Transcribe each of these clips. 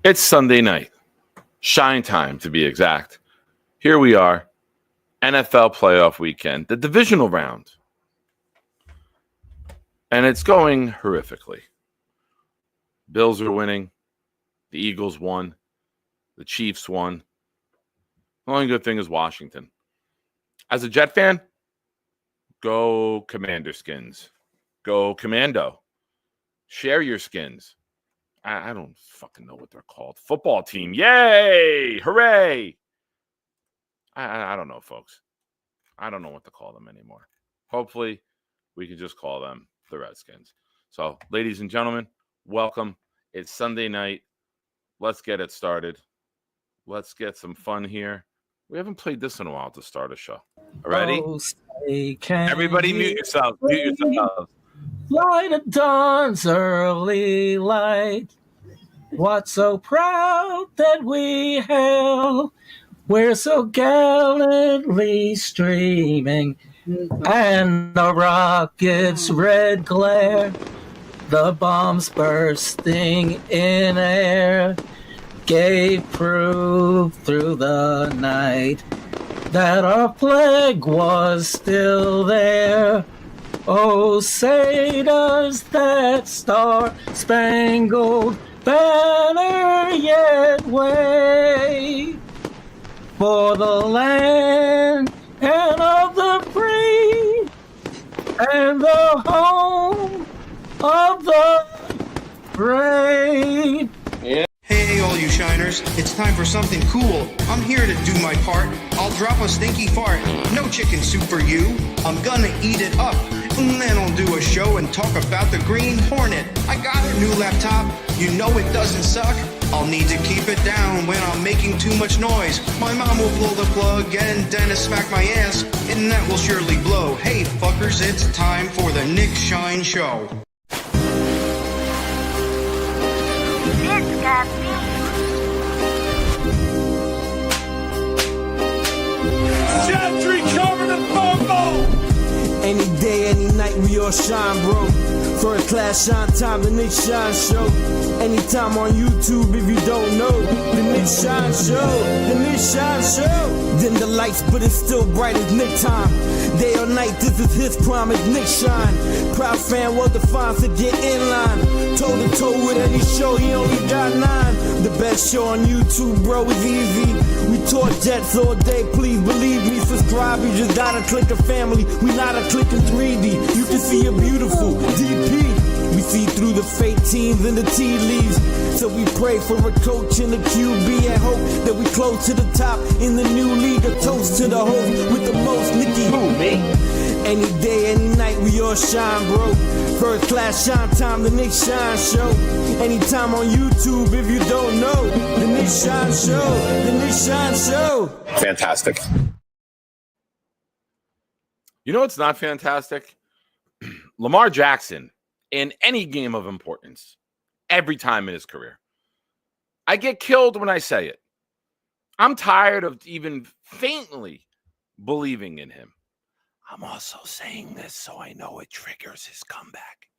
It's Sunday night, shine time to be exact. Here we are, NFL playoff weekend, the divisional round. And it's going horrifically. Bills are winning. The Eagles won. The Chiefs won. The only good thing is Washington. As a Jet fan, go Commander skins. Go Commando. Share your skins. I don't fucking know what they're called. Football team. Yay! Hooray! I don't know, folks. I don't know what to call them anymore. Hopefully, we can just call them the Redskins. So, ladies and gentlemen, welcome. It's Sunday night. Let's get it started. Let's get some fun here. We haven't played this in a while to start a show. Ready? Everybody mute yourself. Mute yourself. Light of dawn's early light. What so proud that we hail? We're so gallantly streaming, and the rocket's red glare, the bombs bursting in air, gave proof through the night that our flag was still there. Oh, say does that star-spangled banner yet wave for the land and of the free and the home of the brave. Hey, all you shiners, it's time for something cool. I'm here to do my part. I'll drop a stinky fart. No chicken soup for you. I'm gonna eat it up. And then I'll do a show and talk about the Green Hornet. I got a new laptop. You know it doesn't suck. I'll need to keep it down when I'm making too much noise. My mom will pull the plug and Dennis smack my ass, and that will surely blow. Hey, fuckers, it's time for the Nick Shine Show. This got me. Gentry covered in bumbo. Any day, any night, we all shine, bro. First class shine time, the Nick Shine Show. Anytime on YouTube, if you don't know, the Nick Shine Show, the Nick Shine Show. Dim the lights, but it's still bright as Nick time. Day or night, this is his prime, it's Nick Shine. Proud fan, well defined, to get in line. Toe to toe with any show, he only got 9. The best show on YouTube, bro, is easy. We talk Jets all day, please believe me. Subscribe, you just gotta click a family. We not a click in 3D. You can see a beautiful DP. We see through the fake teams and the tea leaves. So we pray for a coach and a QB and hope that we close to the top in the new league. A toast to the host with the most, Nicky. Who, me? Any day, any night, we all shine, bro. First class shine time, the Nick Shine Show. Anytime on YouTube, if you don't know, the Nick Shine Show, the Nick Shine Show. Fantastic. You know what's not fantastic? Lamar Jackson in any game of importance, every time in his career. I get killed when I say it. I'm tired of even faintly believing in him. I'm also saying this so I know it triggers his comeback.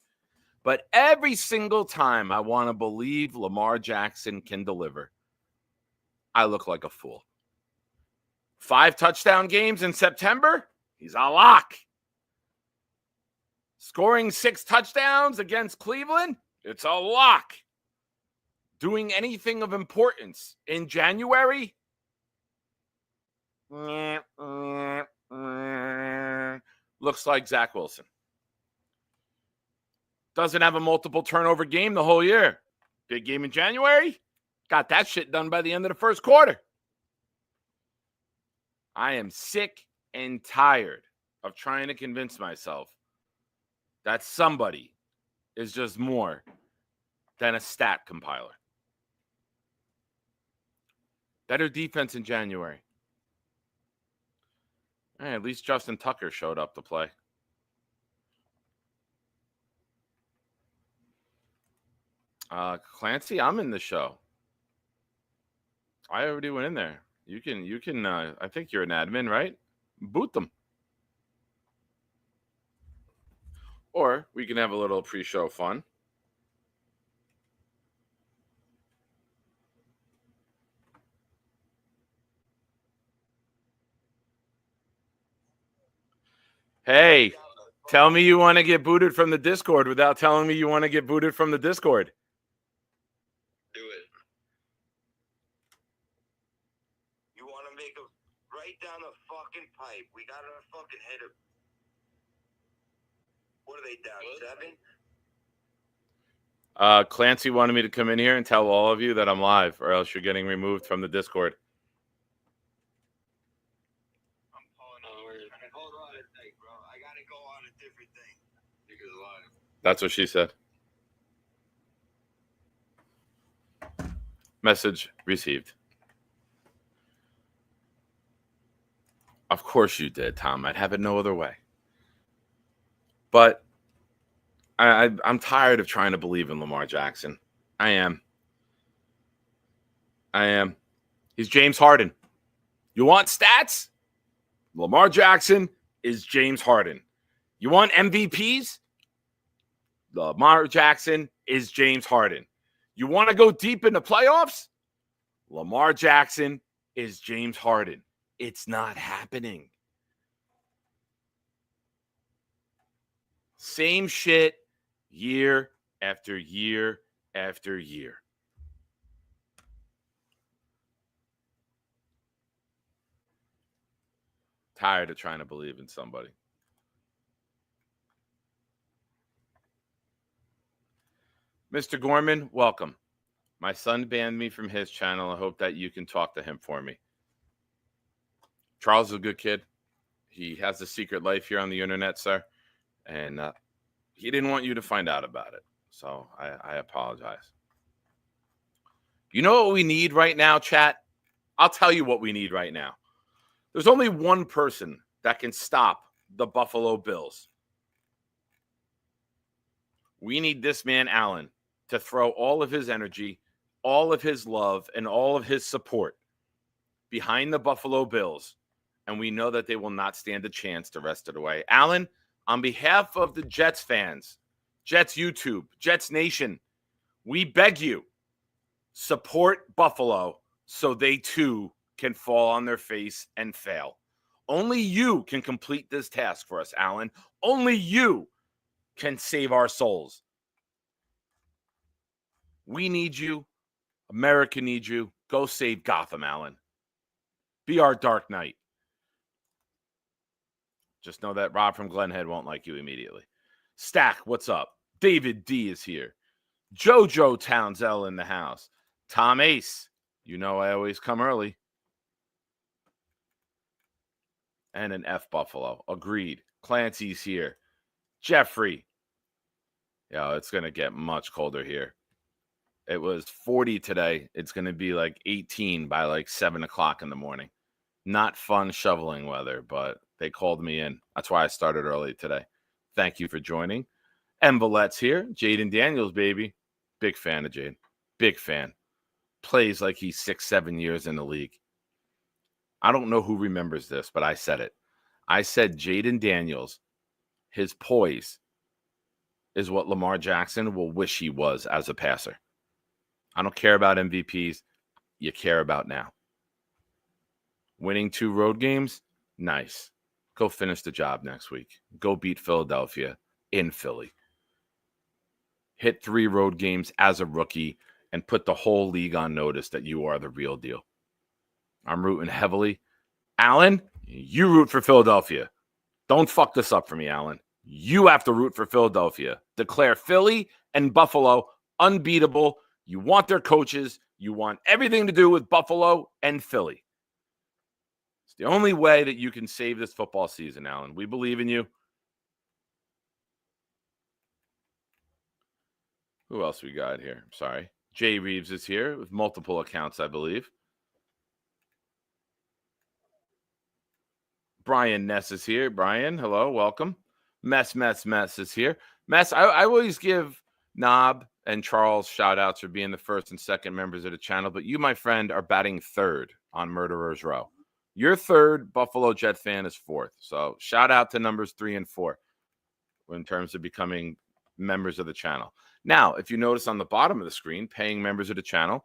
But every single time I want to believe Lamar Jackson can deliver, I look like a fool. 5 touchdown games in September, he's a lock. Scoring 6 touchdowns against Cleveland, it's a lock. Doing anything of importance in January, looks like Zach Wilson. Doesn't have a multiple turnover game the whole year. Big game in January, got that shit done by the end of the first quarter. I am sick and tired of trying to convince myself that somebody is just more than a stat compiler. Better defense in January. Hey, at least Justin Tucker showed up to play. Clancy, I'm in the show. I already went in there. You can. I think you're an admin, right? Boot them. Or we can have a little pre-show fun. Hey, tell me you want to get booted from the Discord without telling me you want to get booted from the Discord. Do it. You want to make a right down the fucking pipe. We got to fucking hit it. What are they down, 7? Clancy wanted me to come in here and tell all of you that I'm live, or else you're getting removed from the Discord. I'm calling over. Hold on a sec, bro. I got to go on a different thing. Because live. That's what she said. Message received. Of course you did, Tom. I'd have it no other way. But I'm tired of trying to believe in Lamar Jackson. I am. He's James Harden. You want stats? Lamar Jackson is James Harden. You want MVPs? Lamar Jackson is James Harden. You want to go deep in the playoffs? Lamar Jackson is James Harden. It's not happening. Same shit year after year after year. Tired of trying to believe in somebody. Mr. Gorman, welcome. My son banned me from his channel. I hope that you can talk to him for me. Charles is a good kid. He has a secret life here on the internet, sir. And he didn't want you to find out about it. So I apologize. You know what we need right now, chat? I'll tell you what we need right now. There's only one person that can stop the Buffalo Bills. We need this man, Allen, to throw all of his energy, all of his love, and all of his support behind the Buffalo Bills. And we know that they will not stand a chance to wrest it away. Allen, on behalf of the Jets fans, Jets YouTube, Jets Nation, we beg you, support Buffalo so they too can fall on their face and fail. Only you can complete this task for us, Allen. Only you can save our souls. We need you. America needs you. Go save Gotham, Allen. Be our Dark Knight. Just know that Rob from Glenhead won't like you immediately. Stack, what's up? David D is here. Jojo Townsell in the house. Tom Ace, you know I always come early. And an F Buffalo. Agreed. Clancy's here. Jeffrey. Yeah, it's going to get much colder here. It was 40 today. It's going to be like 18 by like 7 o'clock in the morning. Not fun shoveling weather, but they called me in. That's why I started early today. Thank you for joining. Envelette's here. Jaden Daniels, baby. Big fan of Jaden. Big fan. Plays like he's 6-7 years in the league. I don't know who remembers this, but I said it. I said Jaden Daniels, his poise is what Lamar Jackson will wish he was as a passer. I don't care about MVPs. You care about now. Winning 2 road games? Nice. Go finish the job next week. Go beat Philadelphia in Philly. Hit 3 road games as a rookie and put the whole league on notice that you are the real deal. I'm rooting heavily. Allen, you root for Philadelphia. Don't fuck this up for me, Allen. You have to root for Philadelphia. Declare Philly and Buffalo unbeatable. You want their coaches. You want everything to do with Buffalo and Philly. It's the only way that you can save this football season, Allen. We believe in you. Who else we got here? I'm sorry. Jay Reeves is here with multiple accounts, I believe. Brian Ness is here. Brian, hello, welcome. Mess is here. Mess, I always give Knob and Charles shout-outs for being the first and second members of the channel, but you, my friend, are batting third on Murderer's Row. Your third, Buffalo Jet fan is fourth. So shout-out to numbers 3 and 4 in terms of becoming members of the channel. Now, if you notice on the bottom of the screen, paying members of the channel,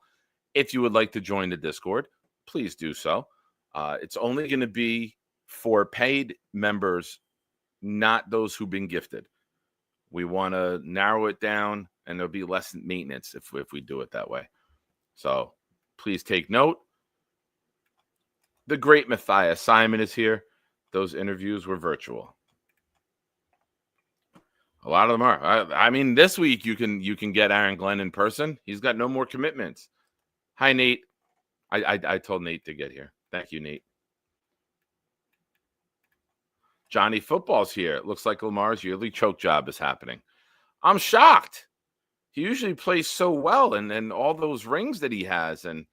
if you would like to join the Discord, please do so. It's only going to be for paid members not those who've been gifted. We want to narrow it down, and there'll be less maintenance if we do it that way. So please take note. The great Matthias Simon is here. Those interviews were virtual. A lot of them are. I mean, this week you can get Aaron Glenn in person. He's got no more commitments. Hi, Nate. I told Nate to get here. Thank you, Nate. Johnny Football's here. It looks like Lamar's yearly choke job is happening. I'm shocked. He usually plays so well, and all those rings that he has, and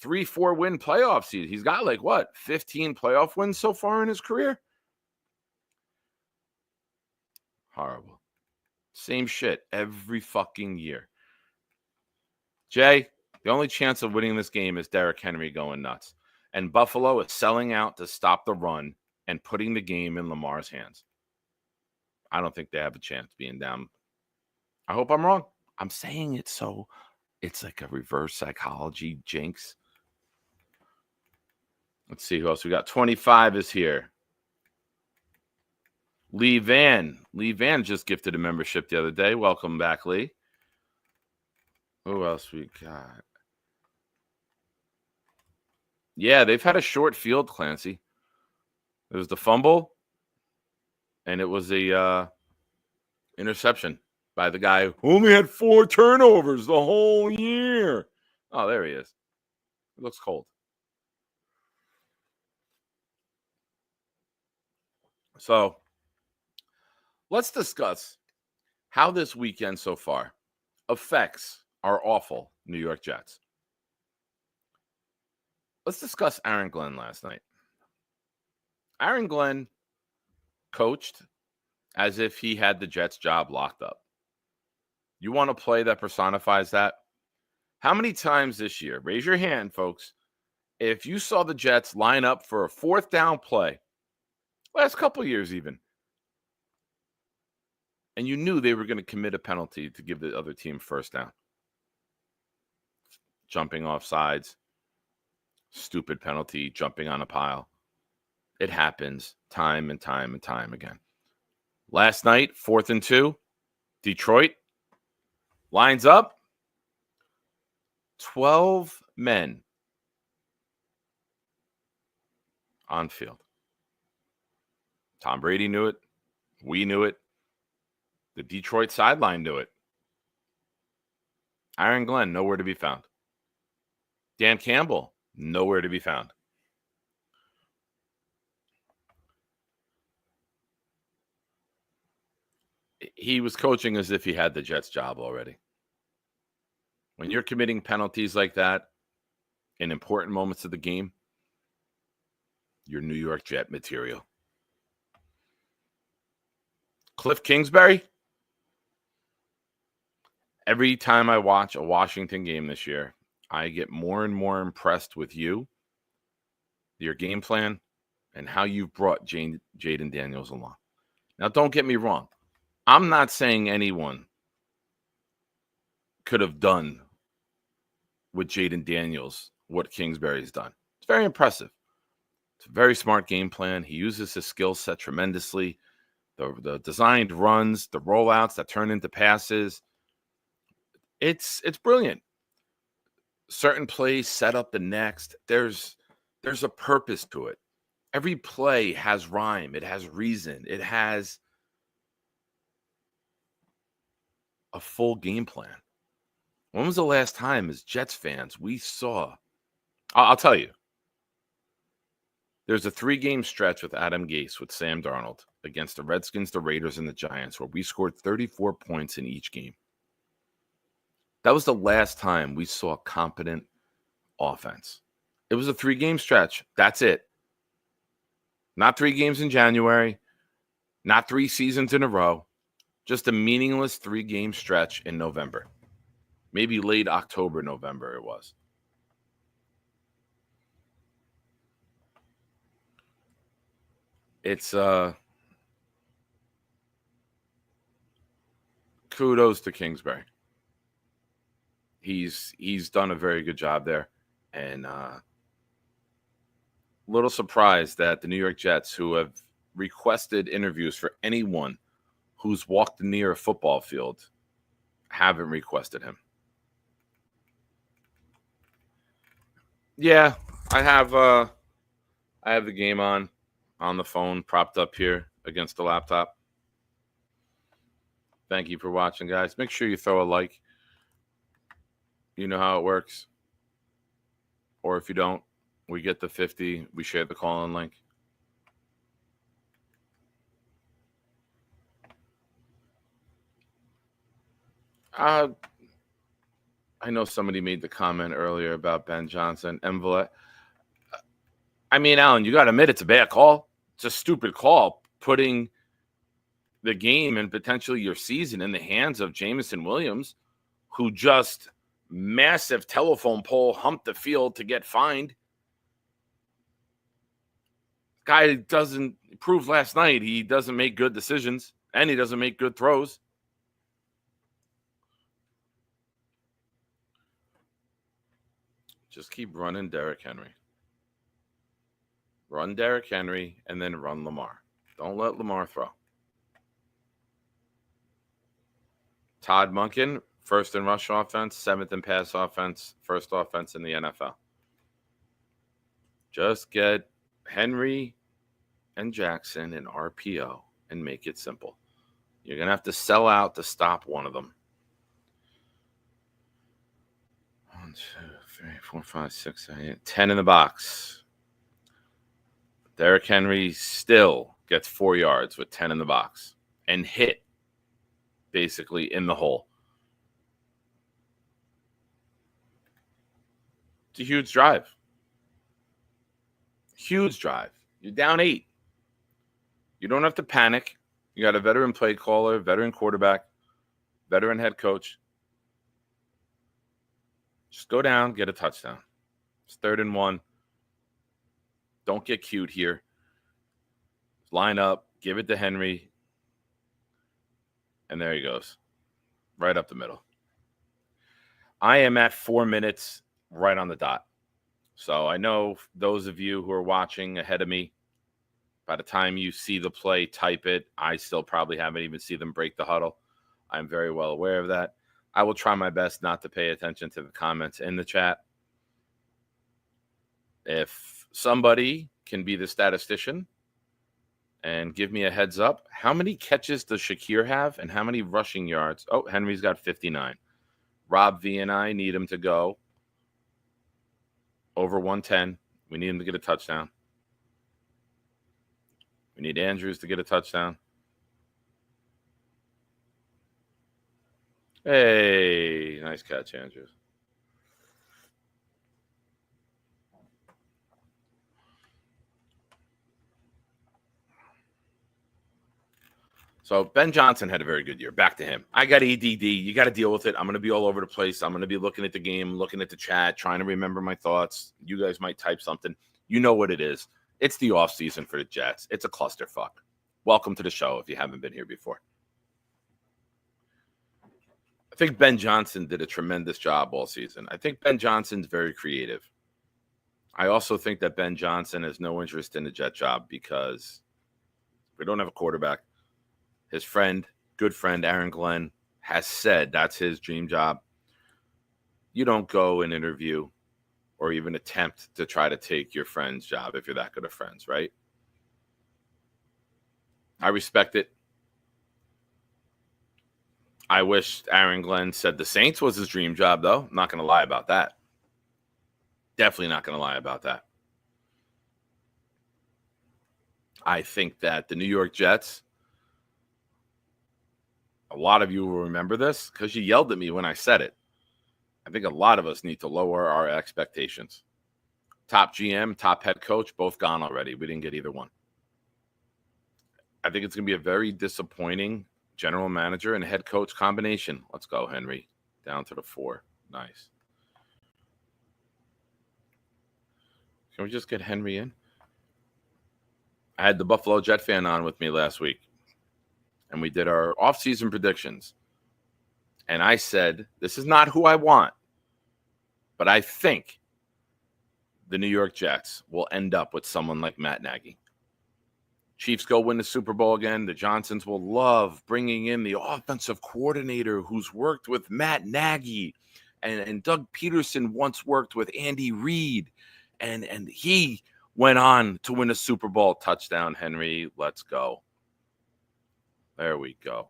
3-4 win playoffs. He's got 15 playoff wins so far in his career. Horrible. Same shit every fucking year. Jay, the only chance of winning this game is Derrick Henry going nuts. And Buffalo is selling out to stop the run and putting the game in Lamar's hands. I don't think they have a chance being down. I hope I'm wrong. I'm saying it so it's like a reverse psychology jinx. Let's see who else we got. 25 is here. Lee Van. Lee Van just gifted a membership the other day. Welcome back, Lee. Who else we got? Yeah, they've had a short field, Clancy. It was the fumble, and it was the interception by the guy who only had 4 turnovers the whole year. Oh, there he is. It looks cold. So let's discuss how this weekend so far affects our awful New York Jets. Let's discuss Aaron Glenn last night. Aaron Glenn coached as if he had the Jets job locked up. You want a play that personifies that? How many times this year, raise your hand, folks, if you saw the Jets line up for a 4th down play, last couple years even, and you knew they were going to commit a penalty to give the other team 1st down? Jumping off sides, stupid penalty, jumping on a pile. It happens time and time and time again. Last night, 4th and 2, Detroit lines up. 12 men on field. Tom Brady knew it. We knew it. The Detroit sideline knew it. Aaron Glenn, nowhere to be found. Dan Campbell, nowhere to be found. He was coaching as if he had the Jets job already. When you're committing penalties like that in important moments of the game, you're New York Jet material. Cliff Kingsbury, every time I watch a Washington game this year, I get more and more impressed with you, your game plan, and how you've brought Jaden Daniels along. Now, don't get me wrong. I'm not saying anyone could have done with Jaden Daniels what Kingsbury's done. It's very impressive. It's a very smart game plan. He uses his skill set tremendously. The designed runs, the rollouts that turn into passes. It's brilliant. Certain plays set up the next. There's a purpose to it. Every play has rhyme. It has reason. It has a full game plan. When was the last time as Jets fans we saw? I'll tell you. There's a 3-game stretch with Adam Gase with Sam Darnold against the Redskins, the Raiders, and the Giants where we scored 34 points in each game. That was the last time we saw competent offense. It was a 3-game stretch. That's it. Not 3 games in January. Not 3 seasons in a row. Just a meaningless 3-game stretch in November. Maybe late October, November it was. It's kudos to Kingsbury. He's done a very good job there. And little surprised that the New York Jets, who have requested interviews for anyone who's walked near a football field haven't requested him. Yeah, I have the game on the phone propped up here against the laptop. Thank you for watching, guys. Make sure you throw a like. You know how it works. Or if you don't, we get the 50. We share the call-in link. I know somebody made the comment earlier about Ben Johnson. Envelope. I mean, Alan, you got to admit it's a bad call. It's a stupid call, putting the game and potentially your season in the hands of Jameson Williams, who just massive telephone pole humped the field to get fined. Guy doesn't prove last night he doesn't make good decisions and he doesn't make good throws. Just keep running Derrick Henry. Run Derrick Henry and then run Lamar. Don't let Lamar throw. Todd Monken, first in rush offense, seventh in pass offense, first offense in the NFL. Just get Henry and Jackson in RPO and make it simple. You're going to have to sell out to stop one of them. 1, 2, 3, 4, 5, 6, 7, 8, 10 in the box. Derrick Henry still gets 4 yards with 10 in the box and hit basically in the hole. It's a huge drive. Huge drive. You're down 8. You don't have to panic. You got a veteran play caller, veteran quarterback, veteran head coach. Just go down, get a touchdown. It's 3rd and 1. Don't get cute here. Line up, give it to Henry. And there he goes. Right up the middle. I am at 4 minutes right on the dot. So I know those of you who are watching ahead of me, by the time you see the play, type it. I still probably haven't even seen them break the huddle. I'm very well aware of that. I will try my best not to pay attention to the comments in the chat. If somebody can be the statistician and give me a heads up, how many catches does Shakir have and how many rushing yards? Oh, Henry's got 59. Rob V and I need him to go over 110. We need him to get a touchdown. We need Andrews to get a touchdown. Hey, nice catch, Andrews. So Ben Johnson had a very good year. Back to him. I got ADD. You got to deal with it. I'm going to be all over the place. I'm going to be looking at the game, looking at the chat, trying to remember my thoughts. You guys might type something. You know what it is. It's the offseason for the Jets. It's a clusterfuck. Welcome to the show if you haven't been here before. I think Ben Johnson did a tremendous job all season. I think Ben Johnson's very creative. I also think that Ben Johnson has no interest in the Jet job because we don't have a quarterback. His friend, good friend, Aaron Glenn, has said that's his dream job. You don't go and interview or even attempt to try to take your friend's job if you're that good of friends, right? I respect it. I wish Aaron Glenn said the Saints was his dream job, though. I'm not going to lie about that. Definitely not going to lie about that. I think that the New York Jets, a lot of you will remember this because you yelled at me when I said it. I think a lot of us need to lower our expectations. Top GM, top head coach, both gone already. We didn't get either one. I think it's going to be a very disappointing general manager and head coach combination. Let's go, Henry. Down to the 4. Nice. Can we just get Henry in? I had the Buffalo Jet fan on with me last week, and we did our offseason predictions. And I said, this is not who I want, but I think the New York Jets will end up with someone like Matt Nagy. Chiefs go win the Super Bowl again. The Johnsons will love bringing in the offensive coordinator who's worked with Matt Nagy, and Doug Peterson once worked with Andy Reid, and he went on to win a Super Bowl. Touchdown, Henry. Let's go. There we go.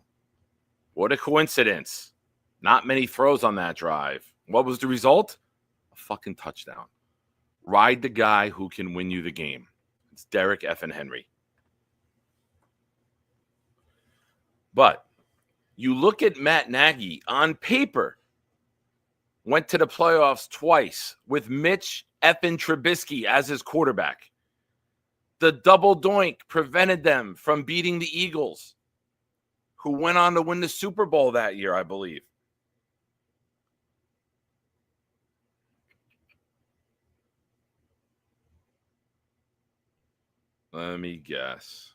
What a coincidence. Not many throws on that drive. What was the result? A fucking touchdown. Ride the guy who can win you the game. It's Derrick effing Henry. But you look at Matt Nagy on paper, went to the playoffs twice with Mitch effing Trubisky as his quarterback. The double doink prevented them from beating the Eagles, who went on to win the Super Bowl that year, I believe. Let me guess.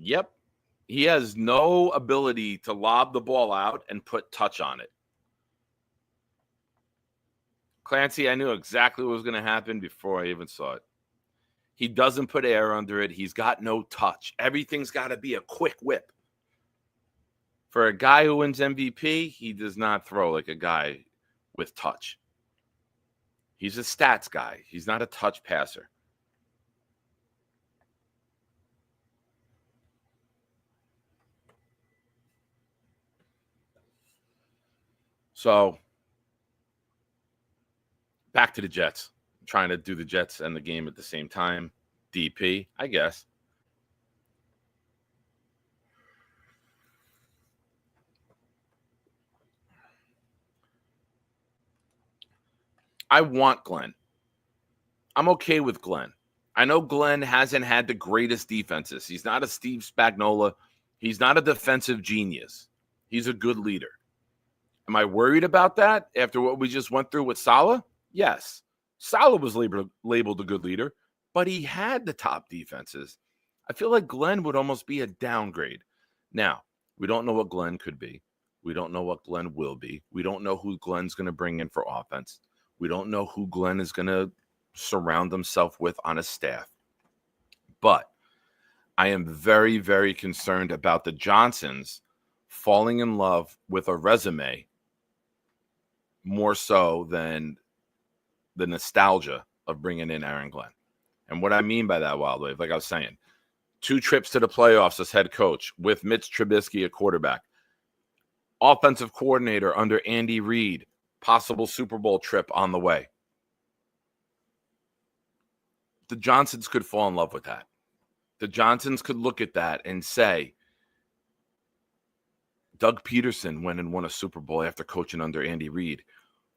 Yep. He has no ability to lob the ball out and put touch on it. Clancy, I knew exactly what was going to happen before I even saw it. He doesn't put air under it. He's got no touch. Everything's got to be a quick whip. For a guy who wins MVP, he does not throw like a guy with touch. He's a stats guy. He's not a touch passer. So, back to the Jets. I'm trying to do the Jets and the game at the same time. DP, I guess. I want Glenn. I'm okay with Glenn. I know Glenn hasn't had the greatest defenses. He's not a Steve Spagnuolo. He's not a defensive genius. He's a good leader. Am I worried about that after what we just went through with Saleh? Yes. Saleh was labeled a good leader, but he had the top defenses. I feel like Glenn would almost be a downgrade. Now, we don't know what Glenn could be. We don't know what Glenn will be. We don't know who Glenn's going to bring in for offense. We don't know who Glenn is going to surround himself with on his staff. But I am very, very concerned about the Johnsons falling in love with a resume more so than the nostalgia of bringing in Aaron Glenn. And what I mean by that, Wild Wave, like I was saying, 2 trips to the playoffs as head coach with Mitch Trubisky, a quarterback. Offensive coordinator under Andy Reid. Possible Super Bowl trip on the way. The Johnsons could fall in love with that. The Johnsons could look at that and say, Doug Peterson went and won a Super Bowl after coaching under Andy Reid.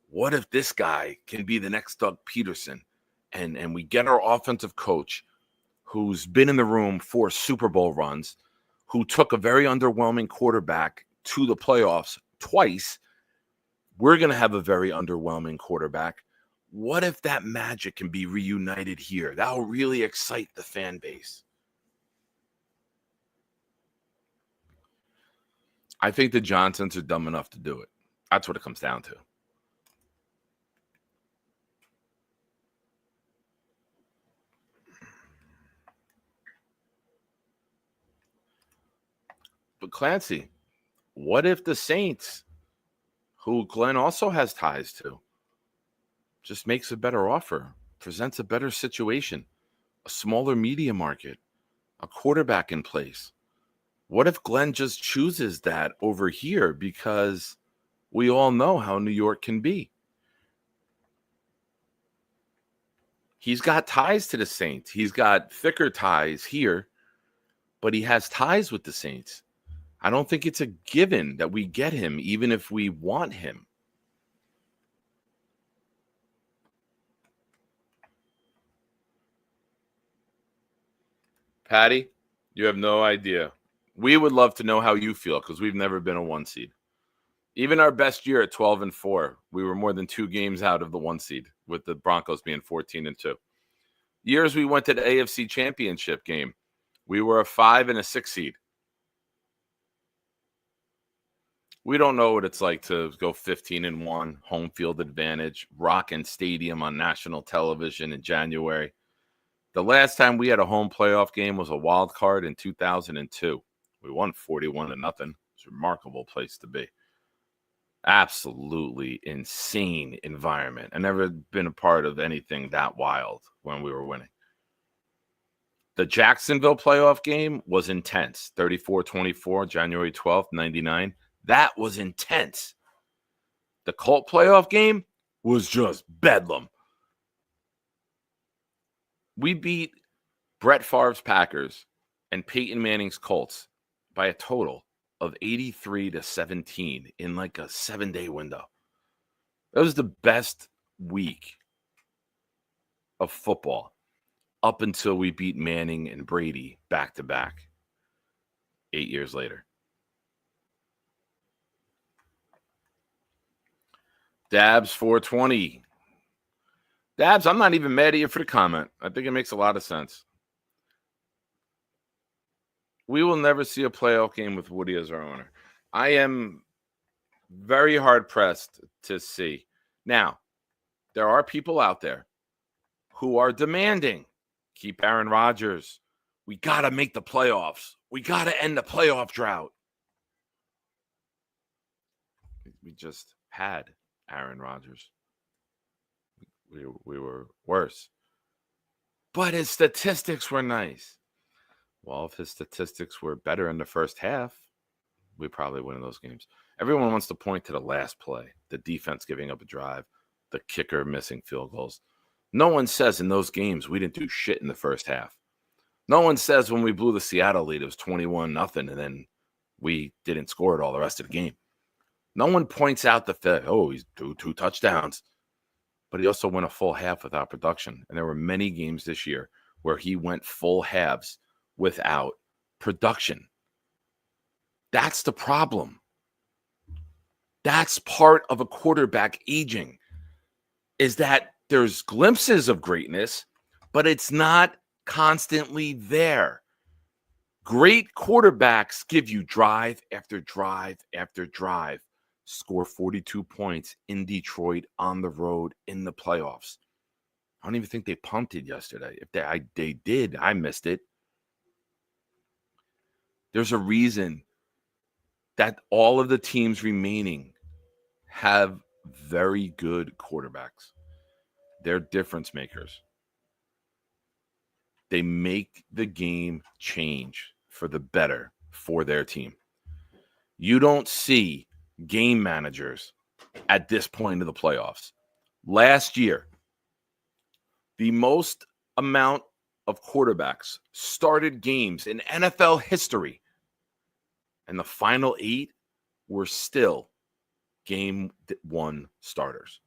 What if this guy can be the next Doug Peterson? And we get our offensive coach who's been in the room for Super Bowl runs, who took a very underwhelming quarterback to the playoffs twice. We're going to have a very underwhelming quarterback. What if that magic can be reunited here? That will really excite the fan base. I think the Johnsons are dumb enough to do it. That's what it comes down to. But Clancy, what if the Saints, who Glenn also has ties to, just makes a better offer, presents a better situation, a smaller media market, a quarterback in place? What if Glenn just chooses that over here because we all know how New York can be? He's got ties to the Saints. He's got thicker ties here, but he has ties with the Saints. I don't think it's a given that we get him, even if we want him. Patty, you have no idea. We would love to know how you feel because we've never been a 1 seed. Even our best year at 12-4, we were more than 2 games out of the 1 seed, with the Broncos being 14-2. Years we went to the AFC Championship game, we were a 5 and a 6 seed. We don't know what it's like to go 15-1, home field advantage, rocking stadium on national television in January. The last time we had a home playoff game was a wild card in 2002. We won 41-0. It's a remarkable place to be. Absolutely insane environment. I never been a part of anything that wild when we were winning. The Jacksonville playoff game was intense. 34-24, January 12th, 99. That was intense. The Colt playoff game was just bedlam. We beat Brett Favre's Packers and Peyton Manning's Colts by a total of 83-17 in like a 7-day window. That was the best week of football up until we beat Manning and Brady back to back 8 years later. Dabs 420. Dabs, I'm not even mad at you for the comment. I think it makes a lot of sense. We will never see a playoff game with Woody as our owner. I am very hard-pressed to see. Now, there are people out there who are demanding, keep Aaron Rodgers. We got to make the playoffs. We got to end the playoff drought. We just had Aaron Rodgers. We were worse. But his statistics were nice. Well, if his statistics were better in the first half, we probably win those games. Everyone wants to point to the last play, the defense giving up a drive, the kicker missing field goals. No one says in those games we didn't do shit in the first half. No one says when we blew the Seattle lead, it was 21-0, and then we didn't score it all the rest of the game. No one points out the fact, he's two touchdowns. But he also went a full half without production. And there were many games this year where he went full halves without production. That's the problem. That's part of a quarterback aging, is that there's glimpses of greatness, but it's not constantly there. Great quarterbacks give you drive after drive after drive. Score 42 points in Detroit on the road in the playoffs. I don't even think they punted yesterday. If they did, I missed it. There's a reason that all of the teams remaining have very good quarterbacks. They're difference makers. They make the game change for the better for their team. You don't see game managers at this point of the playoffs. Last year, the most amount of quarterbacks started games in NFL history, and the final 8 were still game 1 starters.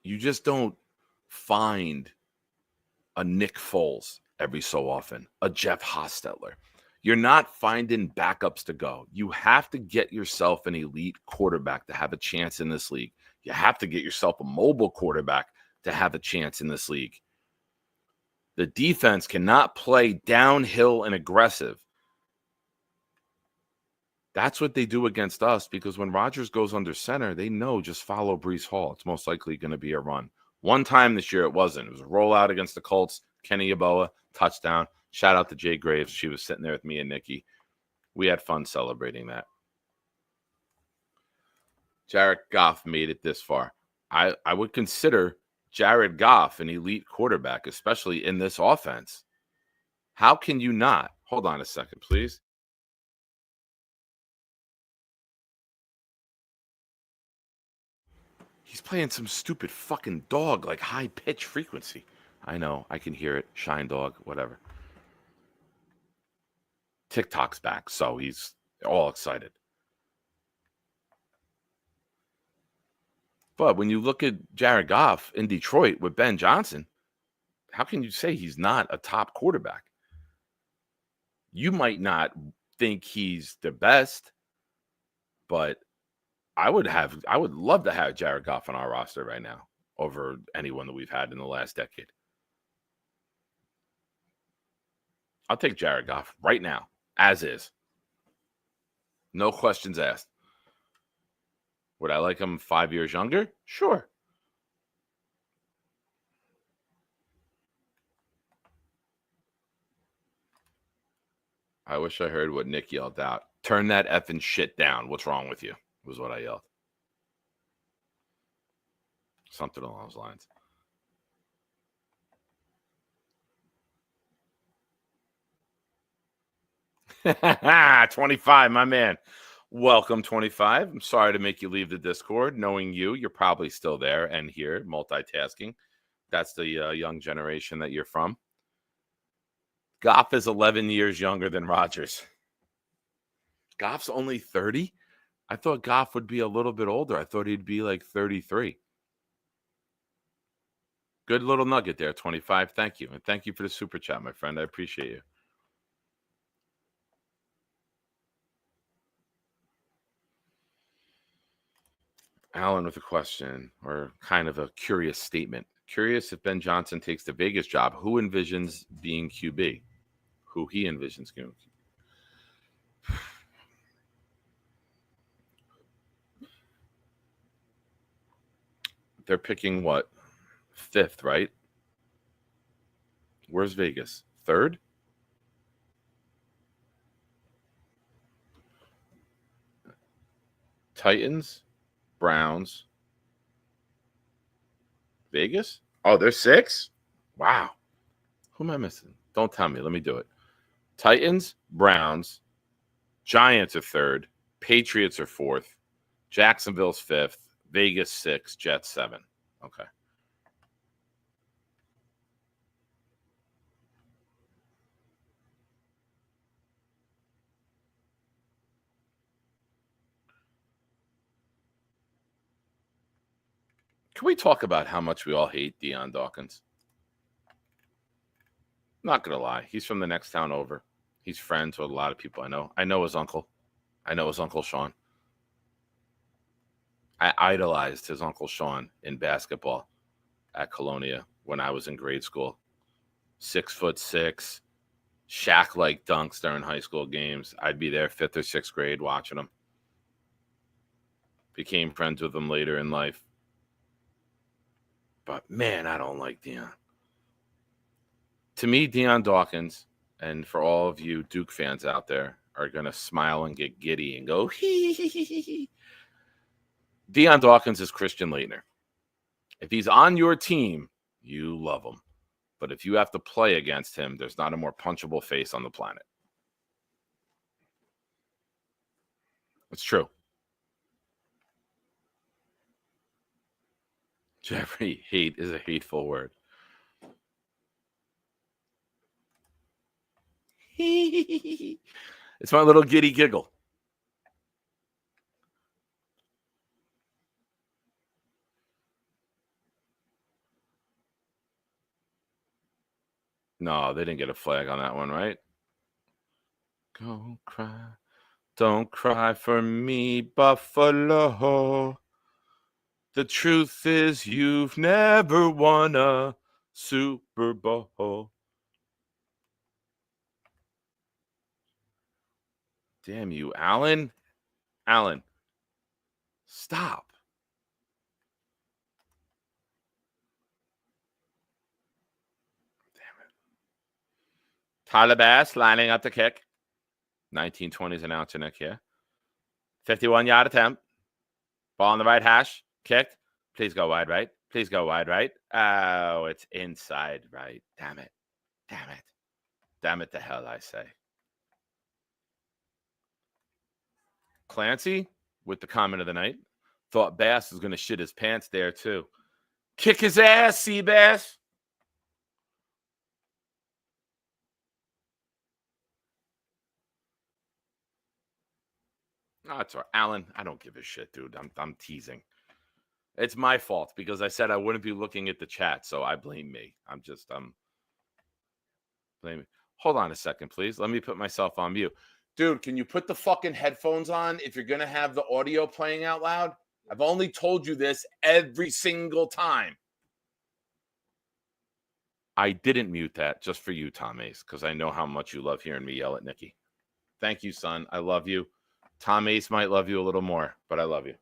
You just don't find a Nick Foles every so often, a Jeff Hostetler. You're not finding backups to go. You have to get yourself an elite quarterback to have a chance in this league. You have to get yourself a mobile quarterback to have a chance in this league. The defense cannot play downhill and aggressive. That's what they do against us, because when Rodgers goes under center, they know just follow Breece Hall. It's most likely going to be a run. One time this year it wasn't. It was a rollout against the Colts. Kenny Yeboah, touchdown. Shout out to Jay Graves. She was sitting there with me and Nikki. We had fun celebrating that. Jared Goff made it this far. I would consider Jared Goff an elite quarterback, especially in this offense. How can you not? Hold on a second, please. He's playing some stupid fucking dog, like high-pitch frequency. I know. I can hear it. Shine dog, whatever. TikTok's back, so he's all excited. But when you look at Jared Goff in Detroit with Ben Johnson, how can you say he's not a top quarterback? You might not think he's the best, but I would love to have Jared Goff on our roster right now over anyone that we've had in the last decade. I'll take Jared Goff right now, as is. No questions asked. Would I like him 5 years younger? Sure. I wish I heard what Nick yelled out. Turn that effing shit down. What's wrong with you? Was what I yelled. Something along those lines. Ha 25, my man. Welcome, 25. I'm sorry to make you leave the Discord. Knowing you're probably still there and here multitasking. That's the young generation that you're from. Goff is 11 years younger than Rodgers. Goff's only 30? I thought Goff would be a little bit older. I thought he'd be like 33. Good little nugget there, 25. Thank you. And thank you for the super chat, my friend. I appreciate you. Alan with a question, or kind of a curious statement. Curious if Ben Johnson takes the Vegas job, who envisions being QB? Who he envisions being QB? They're picking what? 5th, right? Where's Vegas? 3rd? Titans, Browns, Vegas? Oh, they're 6? Wow. Who am I missing? Don't tell me. Let me do it. Titans, Browns, Giants are 3rd, Patriots are 4th, Jacksonville's 5th, Vegas 6, Jets 7. Okay. Can we talk about how much we all hate Deion Dawkins? Not going to lie. He's from the next town over. He's friends with a lot of people I know. I know his uncle. I know his Uncle Sean. I idolized his Uncle Sean in basketball at Colonia when I was in grade school. 6'6", Shaq-like dunks during high school games. I'd be there 5th or 6th grade watching him. Became friends with him later in life. But, man, I don't like Deion. To me, Deion Dawkins, and for all of you Duke fans out there, are going to smile and get giddy and go, hee, hee, hee, hee, hee. Deion Dawkins is Christian Laettner. If he's on your team, you love him. But if you have to play against him, there's not a more punchable face on the planet. It's true. Jeffrey, hate is a hateful word. It's my little giddy giggle. No, they didn't get a flag on that one, right? Don't cry for me, Buffalo. The truth is you've never won a Super Bowl. Damn you, Alan. Alan, stop. Damn it. Tyler Bass lining up the kick. 1920s announcer Nick here. 51-yard attempt. Ball on the right hash. Kicked. Please go wide right. Please go wide right. Oh, it's inside right. Damn it. Damn it. Damn it to hell, I say. Clancy, with the comment of the night, thought Bass was going to shit his pants there, too. Kick his ass, Seabass. No, it's all right. Alan, I don't give a shit, dude. I'm teasing. It's my fault because I said I wouldn't be looking at the chat, so I blame me. I'm blaming. Hold on a second, please. Let me put myself on mute. Dude, can you put the fucking headphones on if you're going to have the audio playing out loud? I've only told you this every single time. I didn't mute that just for you, Tom Ace, because I know how much you love hearing me yell at Nikki. Thank you, son. I love you. Tom Ace might love you a little more, but I love you.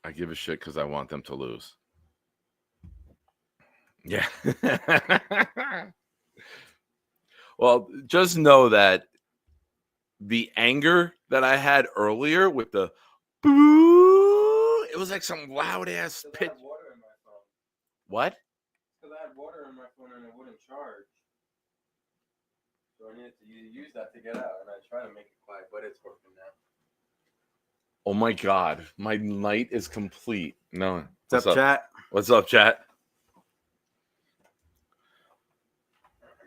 I give a shit because I want them to lose. Yeah. Well, just know that the anger that I had earlier with the boo, it was like some loud ass pitch. What? Because I had water in my phone and it wouldn't charge. So I needed to use that to get out, and I try to make it quiet, but it's working now. Oh my God, my night is complete. No. What's up, chat? What's up, chat?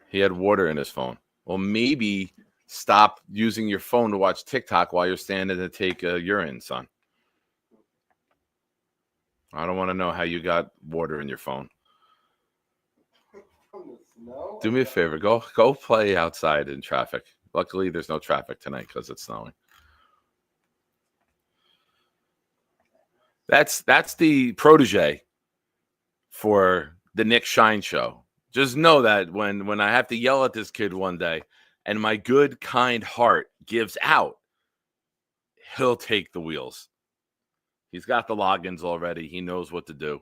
He had water in his phone. Well, maybe stop using your phone to watch TikTok while you're standing to take a urine, son. I don't want to know how you got water in your phone. Do me a favor. Go play outside in traffic. Luckily, there's no traffic tonight because it's snowing. That's the protege for the Nick Shine show. Just know that when I have to yell at this kid one day and my good, kind heart gives out, he'll take the wheels. He's got the logins already. He knows what to do.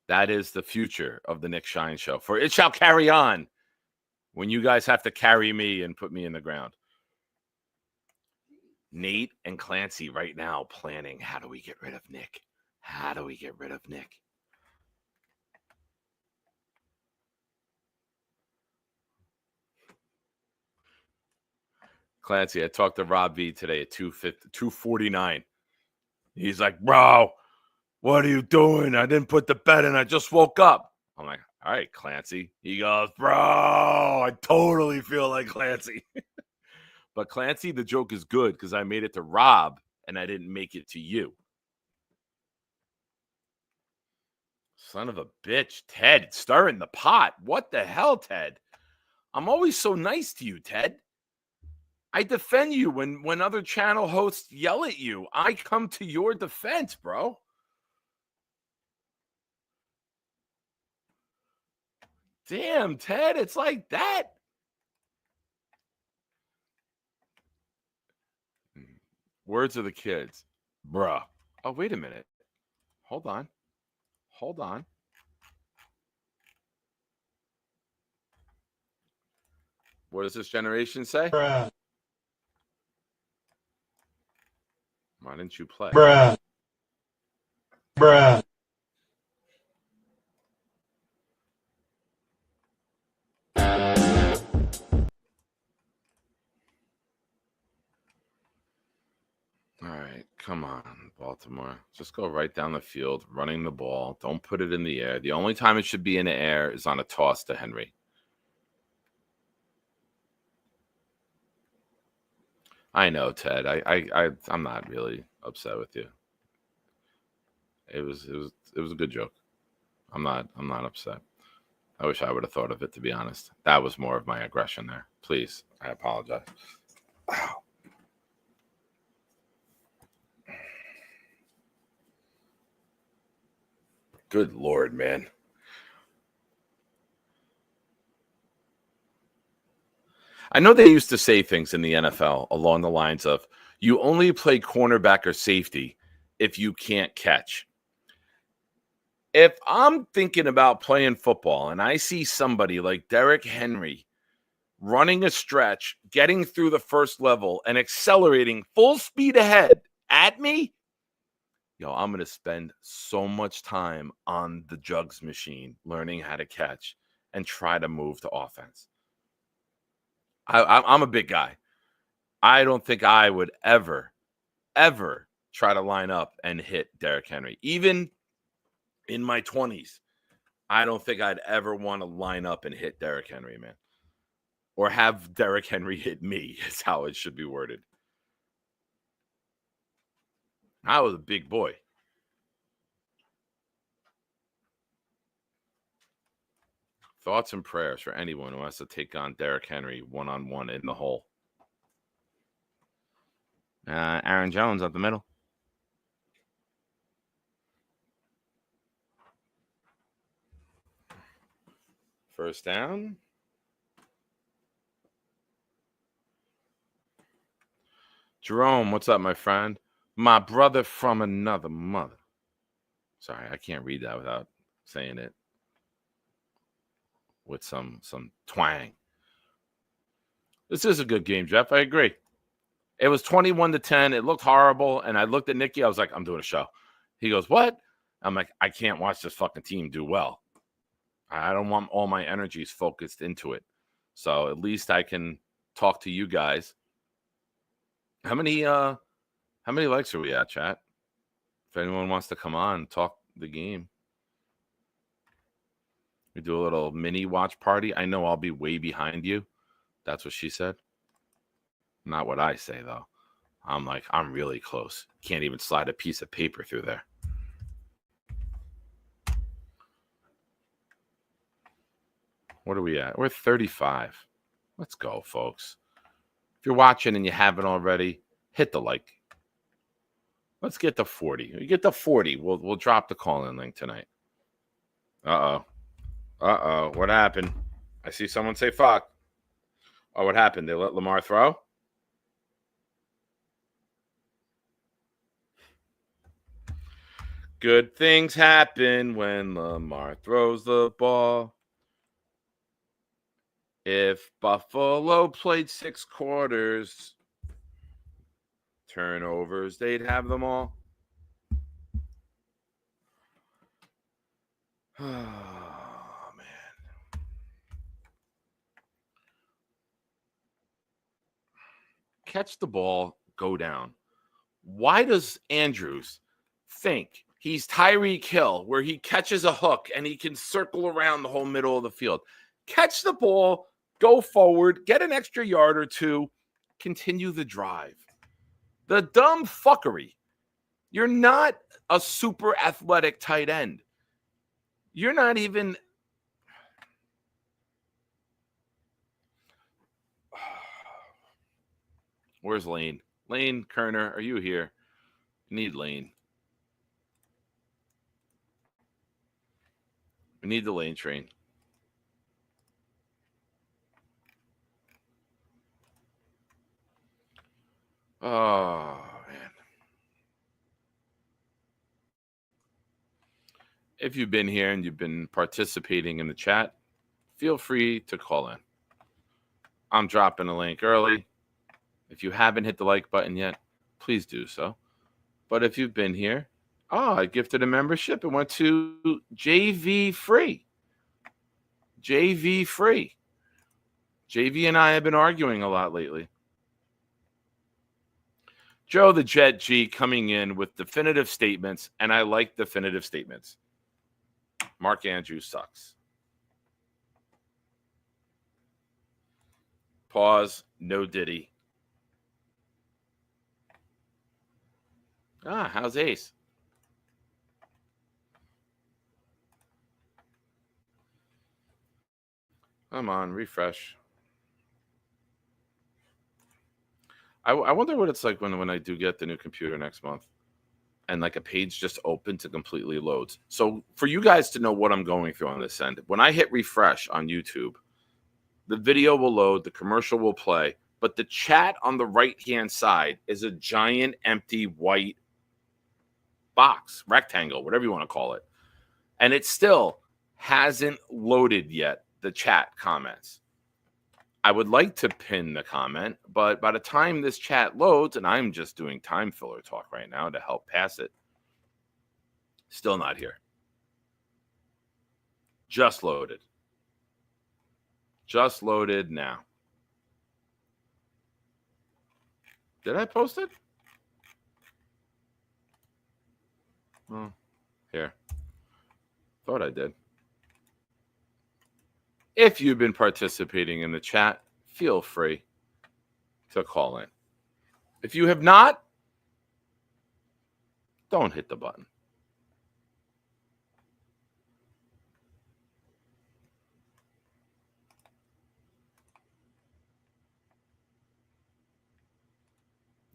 That is the future of the Nick Shine show. For it shall carry on when you guys have to carry me and put me in the ground. Nate and Clancy right now planning, how do we get rid of Nick? How do we get rid of Nick? Clancy, I talked to Rob V today at 2:49. He's like, bro, what are you doing? I didn't put the bed in. I just woke up. I'm like, all right, Clancy. He goes, bro, I totally feel like Clancy. But Clancy, the joke is good because I made it to Rob and I didn't make it to you. Son of a bitch, Ted, stirring the pot. What the hell, Ted? I'm always so nice to you, Ted. I defend you when other channel hosts yell at you. I come to your defense, bro. Damn, Ted, it's like that. Words of the kids. Bruh. Oh, wait a minute. Hold on. What does this generation say? Bruh. Why didn't you play? Bruh. All right, come on, Baltimore. Just go right down the field, running the ball. Don't put it in the air. The only time it should be in the air is on a toss to Henry. I know, Ted. I'm not really upset with you. It was a good joke. I'm not upset. I wish I would have thought of it, to be honest. That was more of my aggression there. Please, I apologize. Ow. Good Lord, man. I know they used to say things in the NFL along the lines of, you only play cornerback or safety if you can't catch. If I'm thinking about playing football and I see somebody like Derrick Henry running a stretch, getting through the first level and accelerating full speed ahead at me, I'm going to spend so much time on the jugs machine learning how to catch and try to move to offense. I'm a big guy. I don't think I would ever try to line up and hit Derrick Henry. Even in my 20s, I don't think I'd ever want to line up and hit Derrick Henry, man. Or have Derrick Henry hit me is how it should be worded. I was a big boy. Thoughts and prayers for anyone who has to take on Derrick Henry one-on-one in the hole. Aaron Jones up the middle. First down. Jerome, what's up, my friend? My brother from another mother. Sorry, I can't read that without saying it with some twang. This is a good game, Jeff. I agree. It was 21-10. It looked horrible, and I looked at Nicky. I was like, I'm doing a show. He goes, what? I'm like, I can't watch this fucking team do well. I don't want all my energies focused into it. So at least I can talk to you guys. How many likes are we at, chat? If anyone wants to come on and talk the game. We do a little mini watch party. I know I'll be way behind you. That's what she said. Not what I say, though. I'm really close. Can't even slide a piece of paper through there. What are we at? We're 35. Let's go, folks. If you're watching and you haven't already, hit the like. Let's get to 40. We get to 40. We'll drop the call-in link tonight. Uh-oh. What happened? I see someone say fuck. Oh, what happened? They let Lamar throw? Good things happen when Lamar throws the ball. If Buffalo played 6 quarters, turnovers, they'd have them all. Oh, man. Catch the ball, go down. Why does Andrews think he's Tyreek Hill, where he catches a hook and he can circle around the whole middle of the field? Catch the ball, go forward, get an extra yard or two, continue the drive. The dumb fuckery. You're not a super athletic tight end. You're not even. Where's Lane? Lane Kerner, are you here? We need Lane. We need the Lane train. Oh, man. If you've been here and you've been participating in the chat, feel free to call in. I'm dropping a link early. If you haven't hit the like button yet, please do so. But if you've been here, I gifted a membership. It went to JV Free. JV Free. JV and I have been arguing a lot lately. Joe the Jet G coming in with definitive statements, and I like definitive statements. Mark Andrews sucks. Pause. No Diddy. How's Ace? Come on, refresh. I wonder what it's like when I do get the new computer next month and like a page just open to completely loads. So for you guys to know what I'm going through on this end, when I hit refresh on YouTube, the video will load, the commercial will play, but the chat on the right-hand side is a giant empty white box, rectangle, whatever you want to call it. And it still hasn't loaded yet, the chat comments. I would like to pin the comment, but by the time this chat loads, and I'm just doing time filler talk right now to help pass it, still not here. Just loaded. Just loaded now. Did I post it? Oh, here. Thought I did. If you've been participating in the chat, feel free to call in. If you have not, don't hit the button.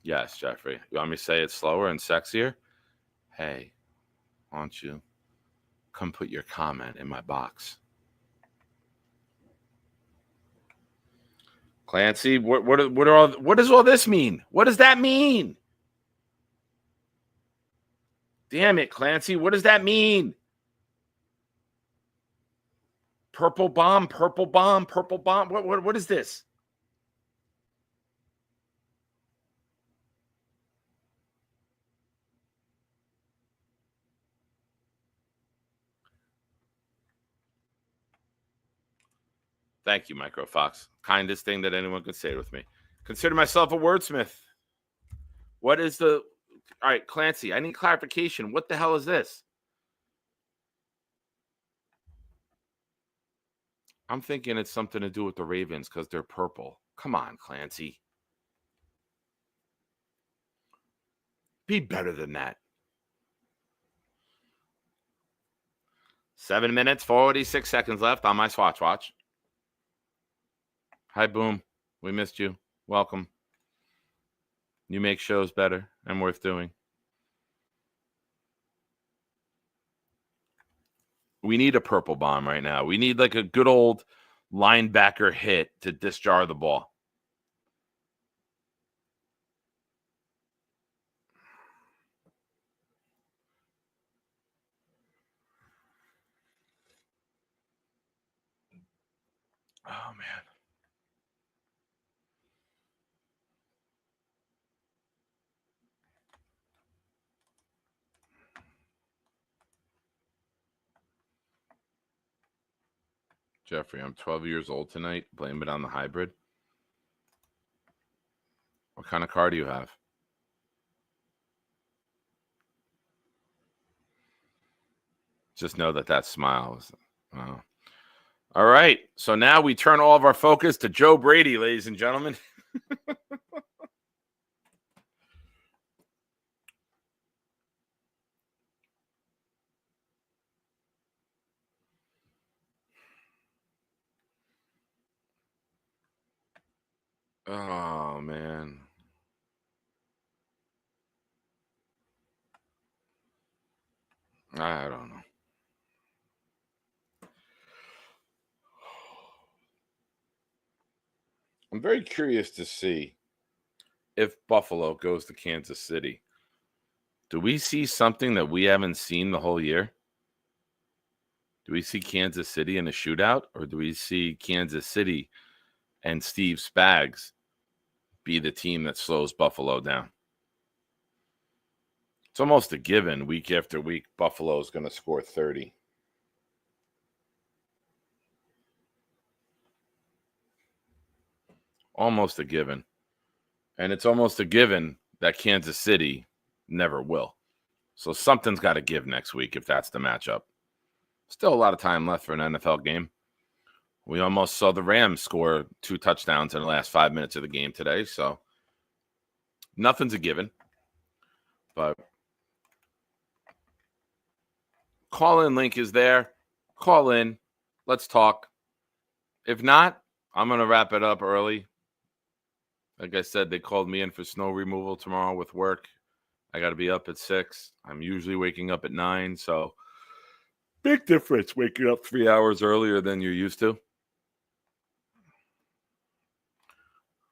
Yes, Jeffrey. You want me to say it slower and sexier? Hey, why don't you come put your comment in my box? Clancy, what does all this mean? What does that mean? Damn it, Clancy, what does that mean? Purple bomb, purple bomb, purple bomb. What is this? Thank you, Micro Fox. Kindest thing that anyone could say with me. Consider myself a wordsmith. What is the... All right, Clancy, I need clarification. What the hell is this? I'm thinking it's something to do with the Ravens because they're purple. Come on, Clancy. Be better than that. 7 minutes, 46 seconds left on my Swatch Watch. Hi, Boom. We missed you. Welcome. You make shows better and worth doing. We need a purple bomb right now. We need like a good old linebacker hit to disjar the ball. Oh, man. Jeffrey, I'm 12 years old tonight. Blame it on the hybrid. What kind of car do you have? Just know that smile was... Oh. All right. So now we turn all of our focus to Joe Brady, ladies and gentlemen. Oh, man. I don't know. I'm very curious to see if Buffalo goes to Kansas City. Do we see something that we haven't seen the whole year? Do we see Kansas City in a shootout, or do we see Kansas City and Steve Spags be the team that slows Buffalo down? It's almost a given week after week Buffalo is going to score 30. Almost a given. And it's almost a given that Kansas City never will. So something's got to give next week if that's the matchup. Still a lot of time left for an NFL game. We almost saw the Rams score 2 touchdowns in the last 5 minutes of the game today. So nothing's a given. But call-in link is there. Call in. Let's talk. If not, I'm going to wrap it up early. Like I said, they called me in for snow removal tomorrow with work. I got to be up at 6. I'm usually waking up at 9, so big difference waking up 3 hours earlier than you're used to.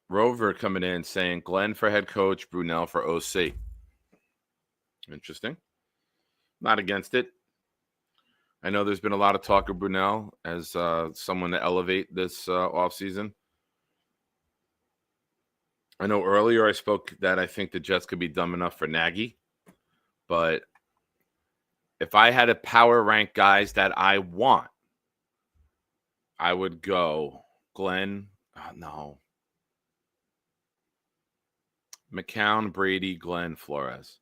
Rover coming in saying Glenn for head coach, Brunell for OC. Interesting. Not against it. I know there's been a lot of talk of Brunell as someone to elevate this offseason. I know earlier I spoke that I think the Jets could be dumb enough for Nagy, but if I had to power rank guys that I want, I would go Glenn. Oh, no. McCown, Brady, Glenn, Flores.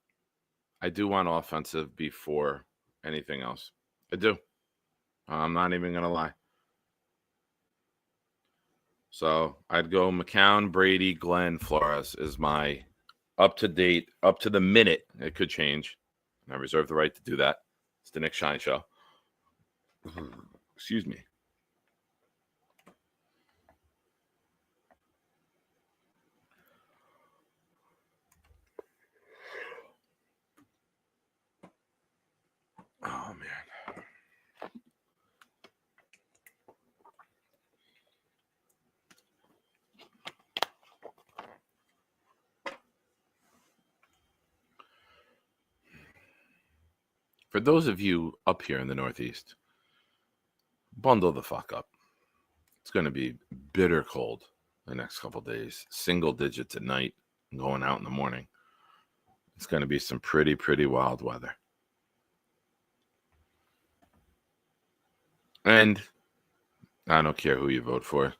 I do want offensive before anything else. I do. I'm not even going to lie. So I'd go McCown, Brady, Glenn, Flores is my up-to-date, up to the minute. It could change. I reserve the right to do that. It's the Nick Shine Show. Excuse me. Oh, man. For those of you up here in the Northeast, bundle the fuck up. It's going to be bitter cold the next couple days. Single digits at night, going out in the morning. It's going to be some pretty wild weather. And I don't care who you vote for.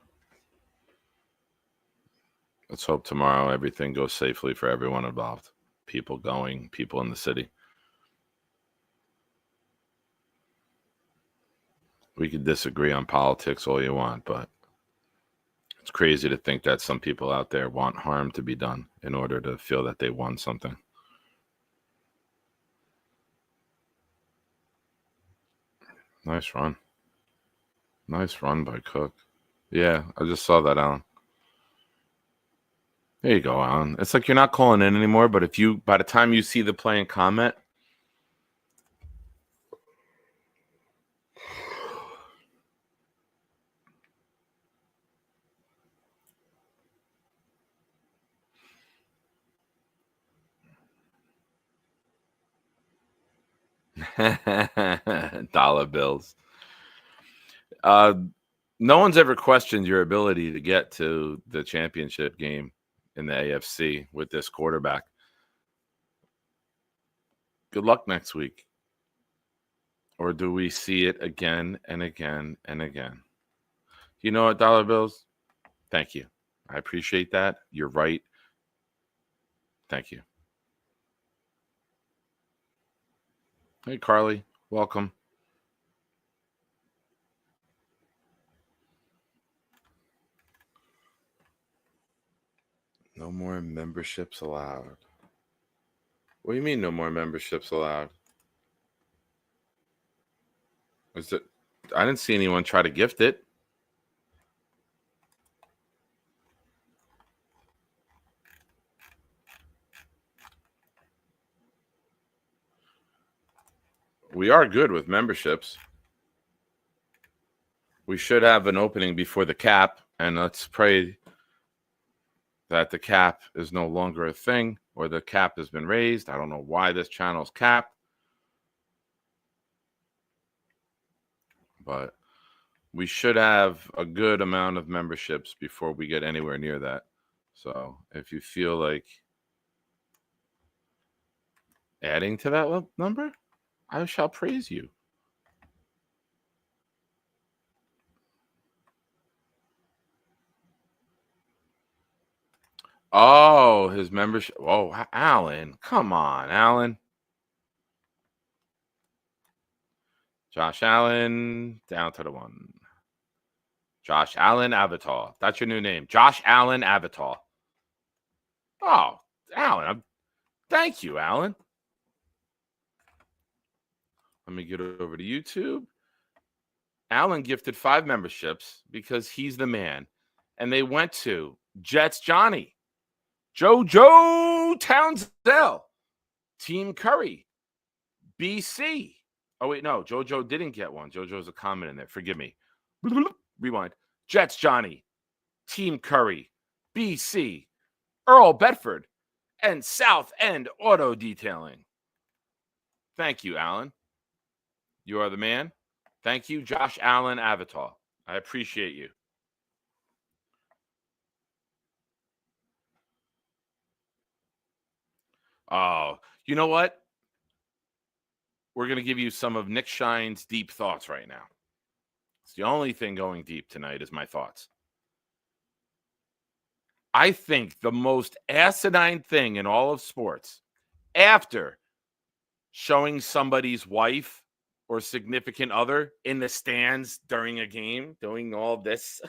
Let's hope tomorrow everything goes safely for everyone involved. People going, people in the city. We could disagree on politics all you want, but it's crazy to think that some people out there want harm to be done in order to feel that they won something. Nice run. Nice run by Cook. Yeah, I just saw that, Alan. There you go, Alan. It's like you're not calling in anymore, but if you, by the time you see the play and comment, dollar bills. No one's ever questioned your ability to get to the championship game in the AFC with this quarterback. Good luck next week. Or do we see it again and again and again? You know what, dollar bills? Thank you. I appreciate that. You're right. Thank you. Hey, Carly. Welcome. No more memberships allowed. What do you mean no more memberships allowed? Is it? I didn't see anyone try to gift it. We are good with memberships. We should have an opening before the cap, and let's pray that the cap is no longer a thing or the cap has been raised. I don't know why this channel's capped, but we should have a good amount of memberships before we get anywhere near that. So if you feel like adding to that number, I shall praise you. Oh, his membership. Oh, Alan. Come on, Alan. Josh Allen, down to the one. Josh Allen Avatar. That's your new name. Josh Allen Avatar. Oh, Alan. Thank you, Alan. Let me get over to YouTube. Alan gifted 5 memberships because he's the man. And they went to Jets Johnny, Joe Townsell, Team Curry, BC. Oh, wait, no. JoJo didn't get one. JoJo's a comment in there. Forgive me. Rewind. Jets Johnny, Team Curry, BC, Earl Bedford, and South End Auto Detailing. Thank you, Alan. You are the man. Thank you, Josh Allen Avatar. I appreciate you. Oh, you know what? We're going to give you some of Nick Shine's deep thoughts right now. It's the only thing going deep tonight is my thoughts. I think the most asinine thing in all of sports, after showing somebody's wife or significant other in the stands during a game, doing all this,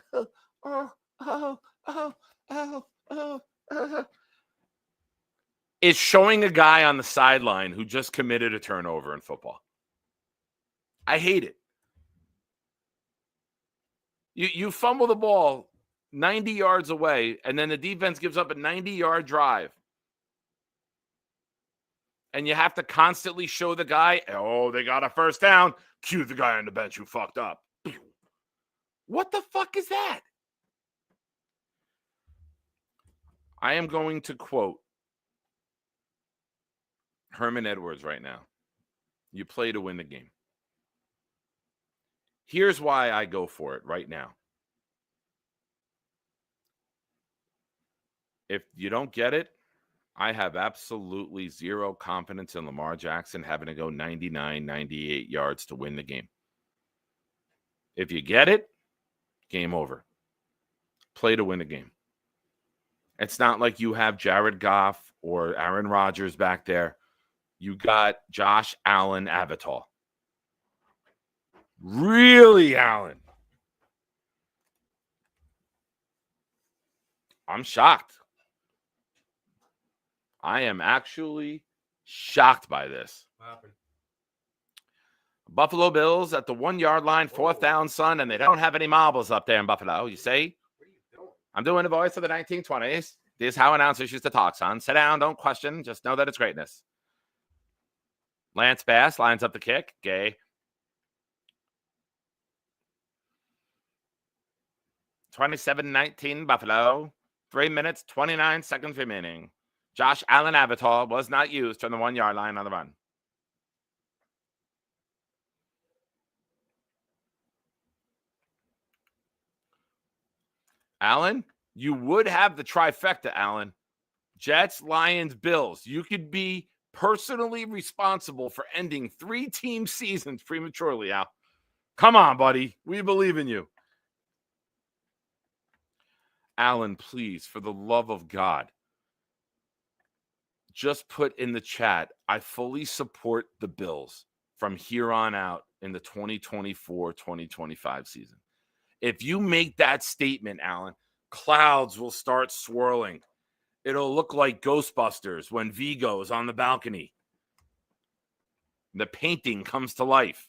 is showing a guy on the sideline who just committed a turnover in football. I hate it. You fumble the ball 90 yards away, and then the defense gives up a 90-yard drive. And you have to constantly show the guy, oh, they got a first down. Cue the guy on the bench who fucked up. What the fuck is that? I am going to quote Herman Edwards right now. You play to win the game. Here's why I go for it right now. If you don't get it, I have absolutely zero confidence in Lamar Jackson having to go 99, 98 yards to win the game. If you get it, game over. Play to win the game. It's not like you have Jared Goff or Aaron Rodgers back there. You got Josh Allen Avatar. Really, Allen? I'm shocked. I am actually shocked by this. What happened? Buffalo Bills at the 1 yard line, fourth down, son, and they don't have any marbles up there in Buffalo. You see? What are you doing? I'm doing the voice of the 1920s. This is how announcers used to talk, son. Sit down, don't question. Just know that it's greatness. Lance Bass lines up the kick. Gay. 27-19 Buffalo. 3 minutes, 29 seconds remaining. Josh Allen Avatar was not used from the 1 yard line on the run. Allen, you would have the trifecta, Allen. Jets, Lions, Bills. You could be personally responsible for ending 3 team seasons prematurely, Al. Come on, buddy. We believe in you. Allen, please, for the love of God, just put in the chat, I fully support the Bills from here on out in the 2024-2025 season. If you make that statement, Allen, clouds will start swirling. It'll look like Ghostbusters when Vigo is on the balcony. The painting comes to life.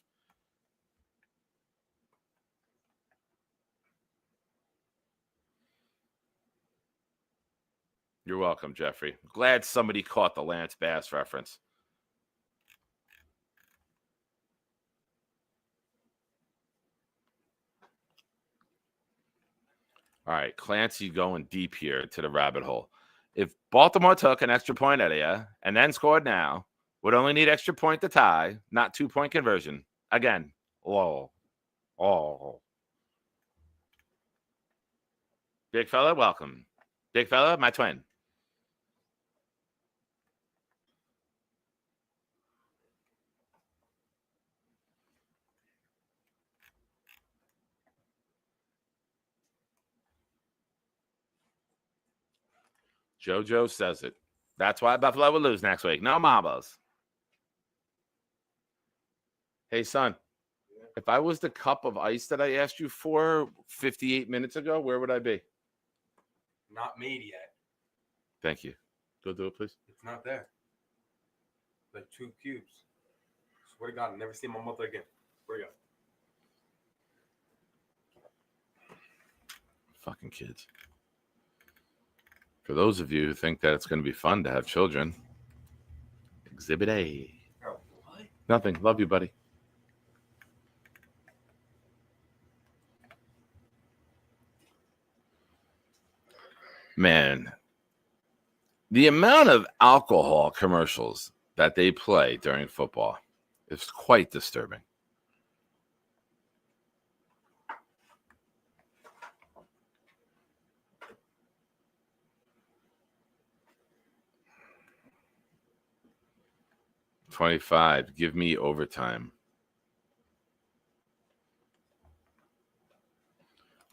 You're welcome, Jeffrey. Glad somebody caught the Lance Bass reference. All right, Clancy going deep here to the rabbit hole. If Baltimore took an extra point out of you and then scored now, would only need extra point to tie, not 2-point conversion. Again, lol. Oh. Big fella, welcome. Big fella, my twin. JoJo says it. That's why Buffalo will lose next week. No marbles. Hey, son, if I was the cup of ice that I asked you for 58 minutes ago, where would I be? Not made yet. Thank you. Go do it, please. It's not there. Like 2 cubes. Swear to God, I'll never see my mother again. Swear to God. Fucking kids. For those of you who think that it's going to be fun to have children, Exhibit A. Oh, what? Nothing. Love you, buddy. Man, the amount of alcohol commercials that they play during football is quite disturbing. $25. Give me overtime.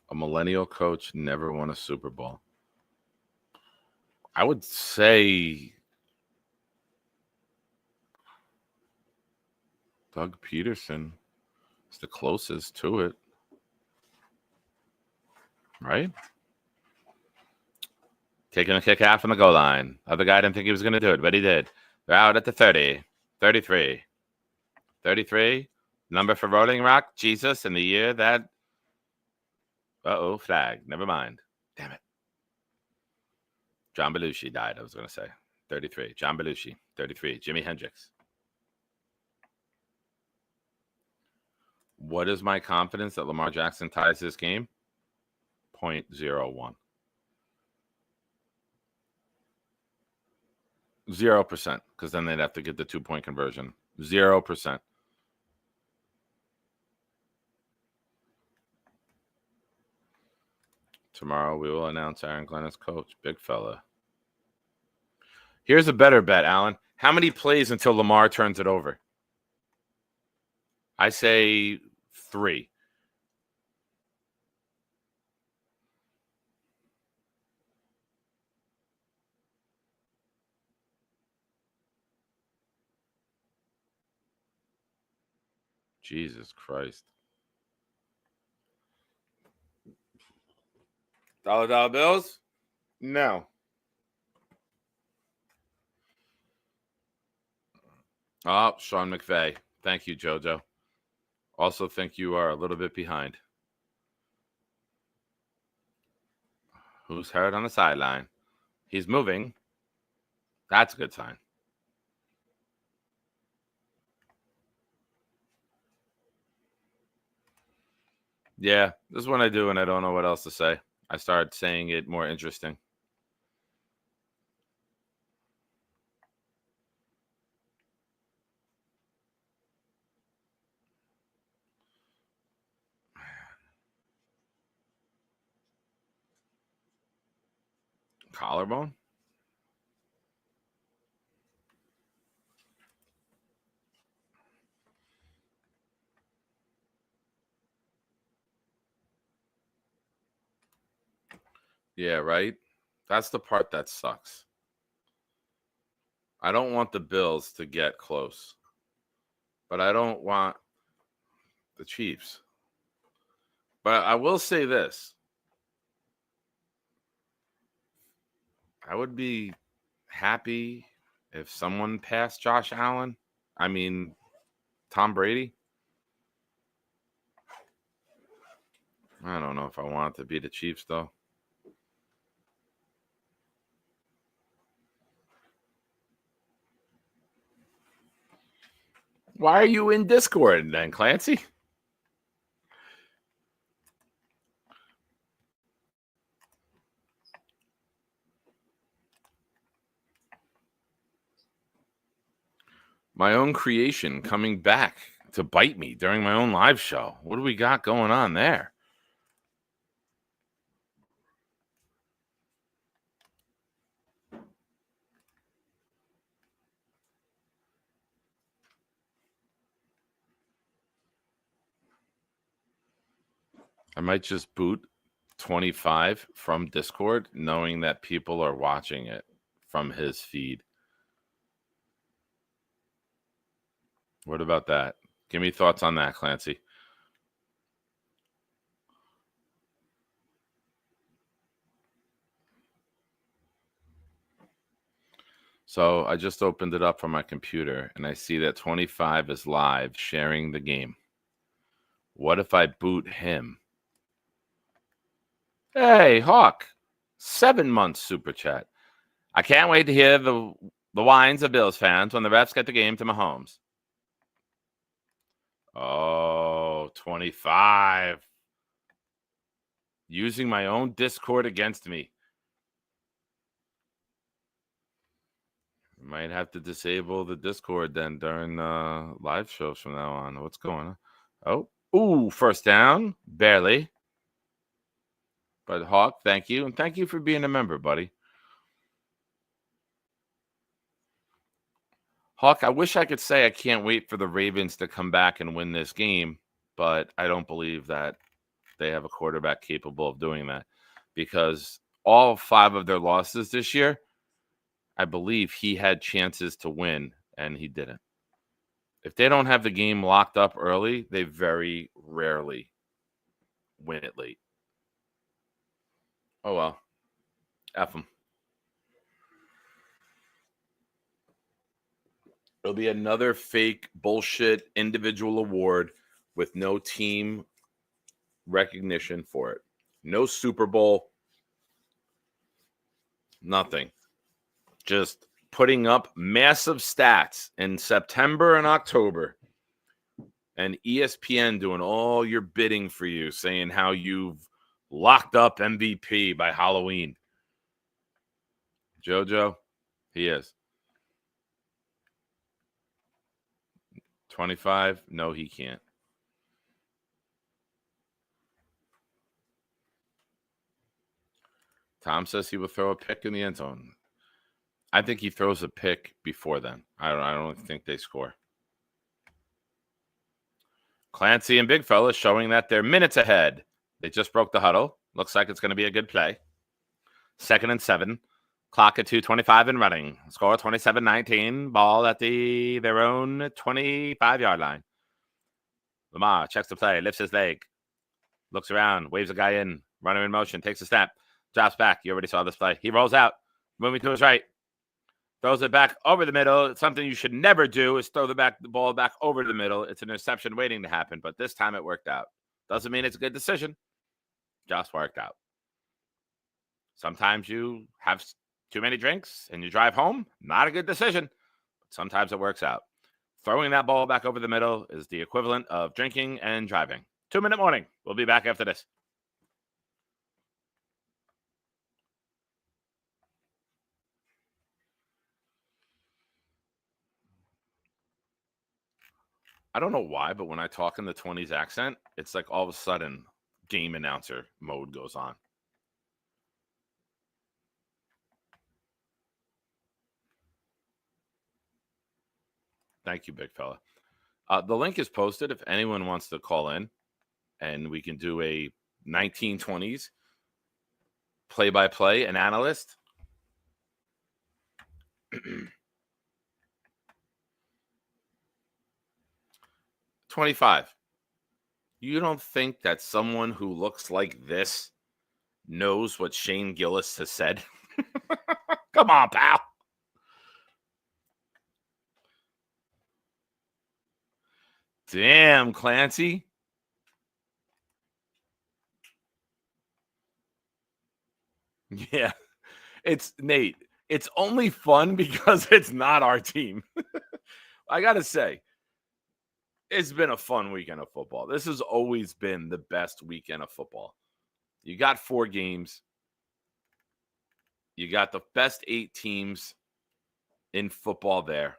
A millennial coach never won a Super Bowl. I would say Doug Peterson is the closest to it. Right? Taking a kick out from the goal line. Other guy didn't think he was going to do it, but he did. They're out at the 30. 33. 33. Number for Rolling Rock, Jesus, in the year that... Uh-oh, flag. Never mind. Damn it. John Belushi died, I was going to say. 33. John Belushi. 33. Jimi Hendrix. What is my confidence that Lamar Jackson ties this game? 0.01. 0%, because then they'd have to get the 2-point conversion. 0%. Tomorrow we will announce Aaron Glenn as coach. Big fella. Here's a better bet, Alan. How many plays until Lamar turns it over? I say 3. Jesus Christ. $1 bills? No. Oh, Sean McVay. Thank you, JoJo. Also think you are a little bit behind. Who's hurt on the sideline? He's moving. That's a good sign. Yeah, this is what I do when I don't know what else to say. I start saying it more interesting. Collarbone? Yeah, right? That's the part that sucks. I don't want the Bills to get close, but I don't want the Chiefs. But I will say this. I would be happy if someone passed Josh Allen. I mean, Tom Brady. I don't know if I want it to be the Chiefs, though. Why are you in Discord then, Clancy? My own creation coming back to bite me during my own live show. What do we got going on there? I might just boot 25 from Discord, knowing that people are watching it from his feed. What about that? Give me thoughts on that, Clancy. So I just opened it up from my computer, and I see that 25 is live sharing the game. What if I boot him? Hey, Hawk, 7 months super chat. I can't wait to hear the whines of Bills fans when the refs get the game to Mahomes. Oh, 25. Using my own Discord against me. Might have to disable the Discord then during live shows from now on. What's going on? Oh, first down. Barely. But Hawk, thank you. And thank you for being a member, buddy. Hawk, I wish I could say I can't wait for the Ravens to come back and win this game, but I don't believe that they have a quarterback capable of doing that because all 5 of their losses this year, I believe he had chances to win, and he didn't. If they don't have the game locked up early, they very rarely win it late. Oh, well. F them. It'll be another fake bullshit individual award with no team recognition for it. No Super Bowl. Nothing. Just putting up massive stats in September and October. And ESPN doing all your bidding for you, saying how you've locked up MVP by Halloween. JoJo, he is. 25. No, he can't. Tom says he will throw a pick in the end zone. I think he throws a pick before then. I don't think they score. Clancy and Big Fella showing that they're minutes ahead. They just broke the huddle. Looks like it's going to be a good play. 2nd and 7. Clock at 2:25 and running. Score 27-19. Ball at their own 25-yard line. Lamar checks the play, lifts his leg, looks around, waves a guy in, runner in motion, takes a snap, drops back. You already saw this play. He rolls out, moving to his right, throws it back over the middle. It's something you should never do is throw the ball back over the middle. It's an interception waiting to happen, but this time it worked out. Doesn't mean it's a good decision. Just worked out. Sometimes you have too many drinks and you drive home. Not a good decision. But sometimes it works out. Throwing that ball back over the middle is the equivalent of drinking and driving. 2-minute morning. We'll be back after this. I don't know why, but when I talk in the 20s accent, it's like all of a sudden game announcer mode goes on. Thank you, big fella. The link is posted if anyone wants to call in, and we can do a 1920s play-by-play, an analyst. 25. You don't think that someone who looks like this knows what Shane Gillis has said? Come on, pal. Damn, Clancy. Yeah. It's Nate. It's only fun because it's not our team. I got to say, it's been a fun weekend of football. This has always been the best weekend of football. You got 4 games. You got the best 8 teams in football there.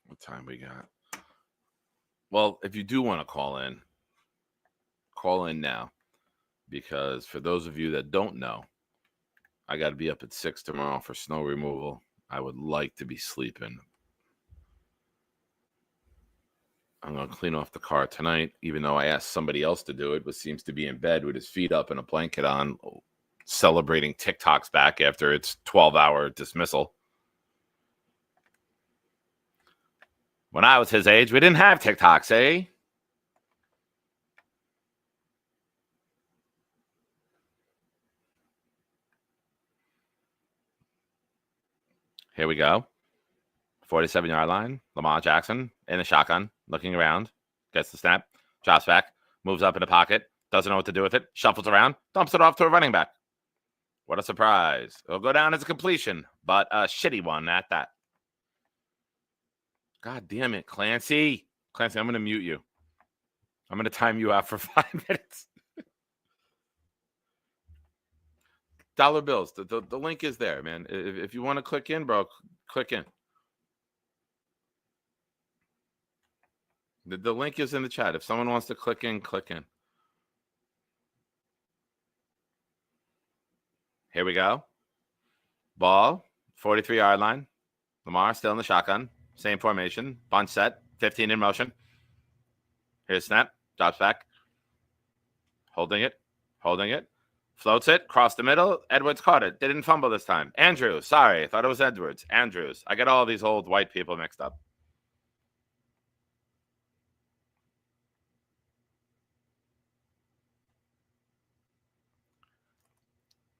What time we got? Well, if you do want to call in now. Because for those of you that don't know, I got to be up at 6 tomorrow for snow removal. I would like to be sleeping. I'm going to clean off the car tonight, even though I asked somebody else to do it, but seems to be in bed with his feet up and a blanket on, celebrating TikTok's back after its 12-hour dismissal. When I was his age, we didn't have TikToks, eh? Here we go. 47-yard line. Lamar Jackson in the shotgun, looking around, gets the snap, drops back, moves up in the pocket, doesn't know what to do with it, shuffles around, dumps it off to a running back. What a surprise. It'll go down as a completion, but a shitty one at that. God damn it, Clancy. Clancy, I'm going to mute you. I'm going to time you out for 5 minutes. Dollar bills. The link is there, man. If you want to click in, bro, click in. The link is in the chat. If someone wants to click in, click in. Here we go. Ball, 43-yard line. Lamar still in the shotgun. Same formation. Bunch set. 15 in motion. Here's snap. Drops back. Holding it. Floats it. Cross the middle. Edwards caught it. Didn't fumble this time. Andrews. Sorry. I thought it was Edwards. Andrews. I get all these old white people mixed up.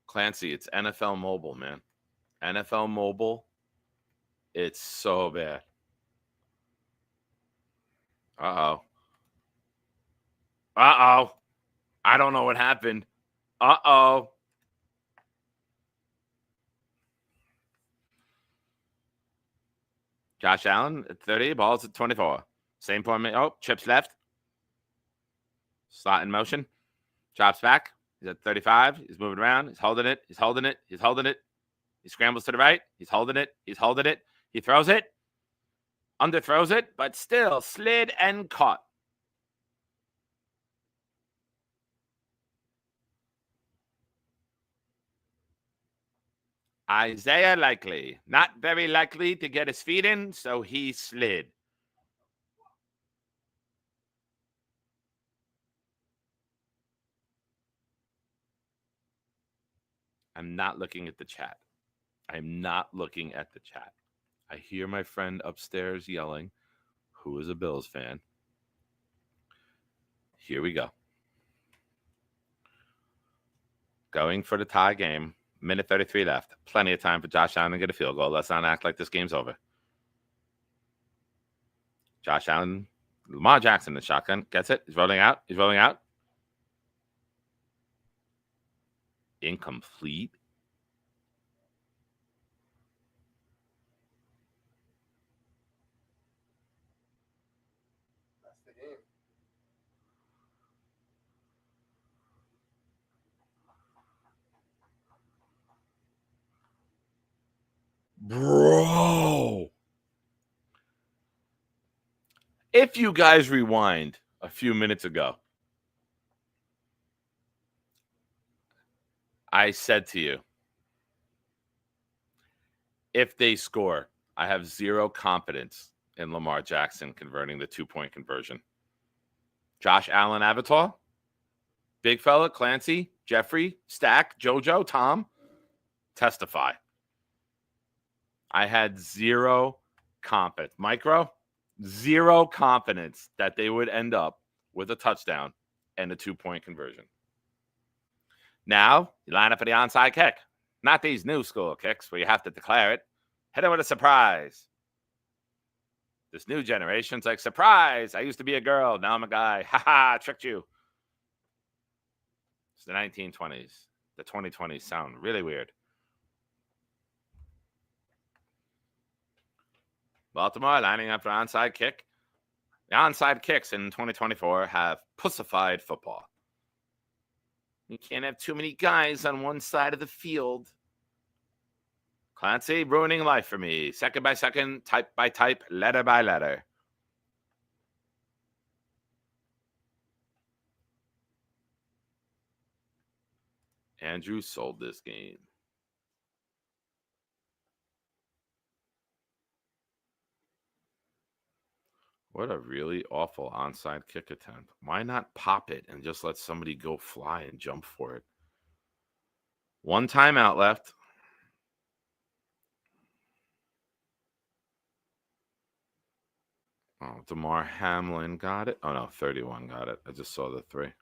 Clancy, it's NFL Mobile, man. NFL Mobile. It's so bad. Uh-oh. Uh-oh. I don't know what happened. Uh-oh. Josh Allen at 30, balls at 24. Same point. Oh, chips left. Slot in motion. Drops back. He's at 35. He's moving around. He's holding it. He's holding it. He's holding it. He scrambles to the right. He's holding it. He's holding it. He throws it. Underthrows it, but still slid and caught. Isaiah Likely. Not very likely to get his feet in, so he slid. I'm not looking at the chat. I'm not looking at the chat. I hear my friend upstairs yelling, who is a Bills fan. Here we go. Going for the tie game. Minute 33 left. Plenty of time for Josh Allen to get a field goal. Let's not act like this game's over. Josh Allen, Lamar Jackson, the shotgun. Gets it. He's rolling out. He's rolling out. Incomplete. That's the game. Bro. If you guys rewind a few minutes ago, I said to you, if they score, I have zero confidence in Lamar Jackson converting the 2-point conversion. Josh Allen Avatar, Big Fella, Clancy, Jeffrey, Stack, JoJo, Tom, testify. I had zero confidence. Micro, zero confidence that they would end up with a touchdown and a 2-point conversion. Now, you line up for the onside kick. Not these new school kicks where you have to declare it. Hit it with a surprise. This new generation's like, surprise, I used to be a girl. Now I'm a guy. Ha ha, tricked you. It's the 1920s. The 2020s sound really weird. Baltimore lining up for onside kick. The onside kicks in 2024 have pussified football. You can't have too many guys on one side of the field. Clancy, ruining life for me. Second by second, type by type, letter by letter. Andrew sold this game. What a really awful onside kick attempt. Why not pop it and just let somebody go fly and jump for it? One timeout left. Oh, DeMar Hamlin got it. Oh, no, 31 got it. I just saw the 3.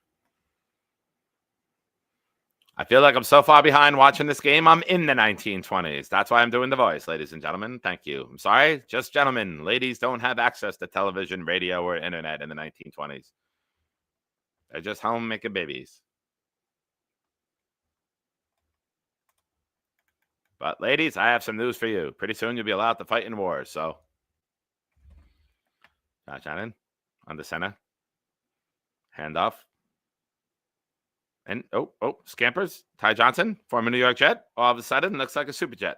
I feel like I'm so far behind watching this game. I'm in the 1920s. That's why I'm doing the voice, ladies and gentlemen. Thank you. I'm sorry. Just gentlemen. Ladies don't have access to television, radio, or internet in the 1920s. They're just home making babies. But ladies, I have some news for you. Pretty soon you'll be allowed to fight in wars. So, Josh Allen on the center. Handoff. And, scampers. Ty Johnson, former New York Jet, all of a sudden looks like a super jet.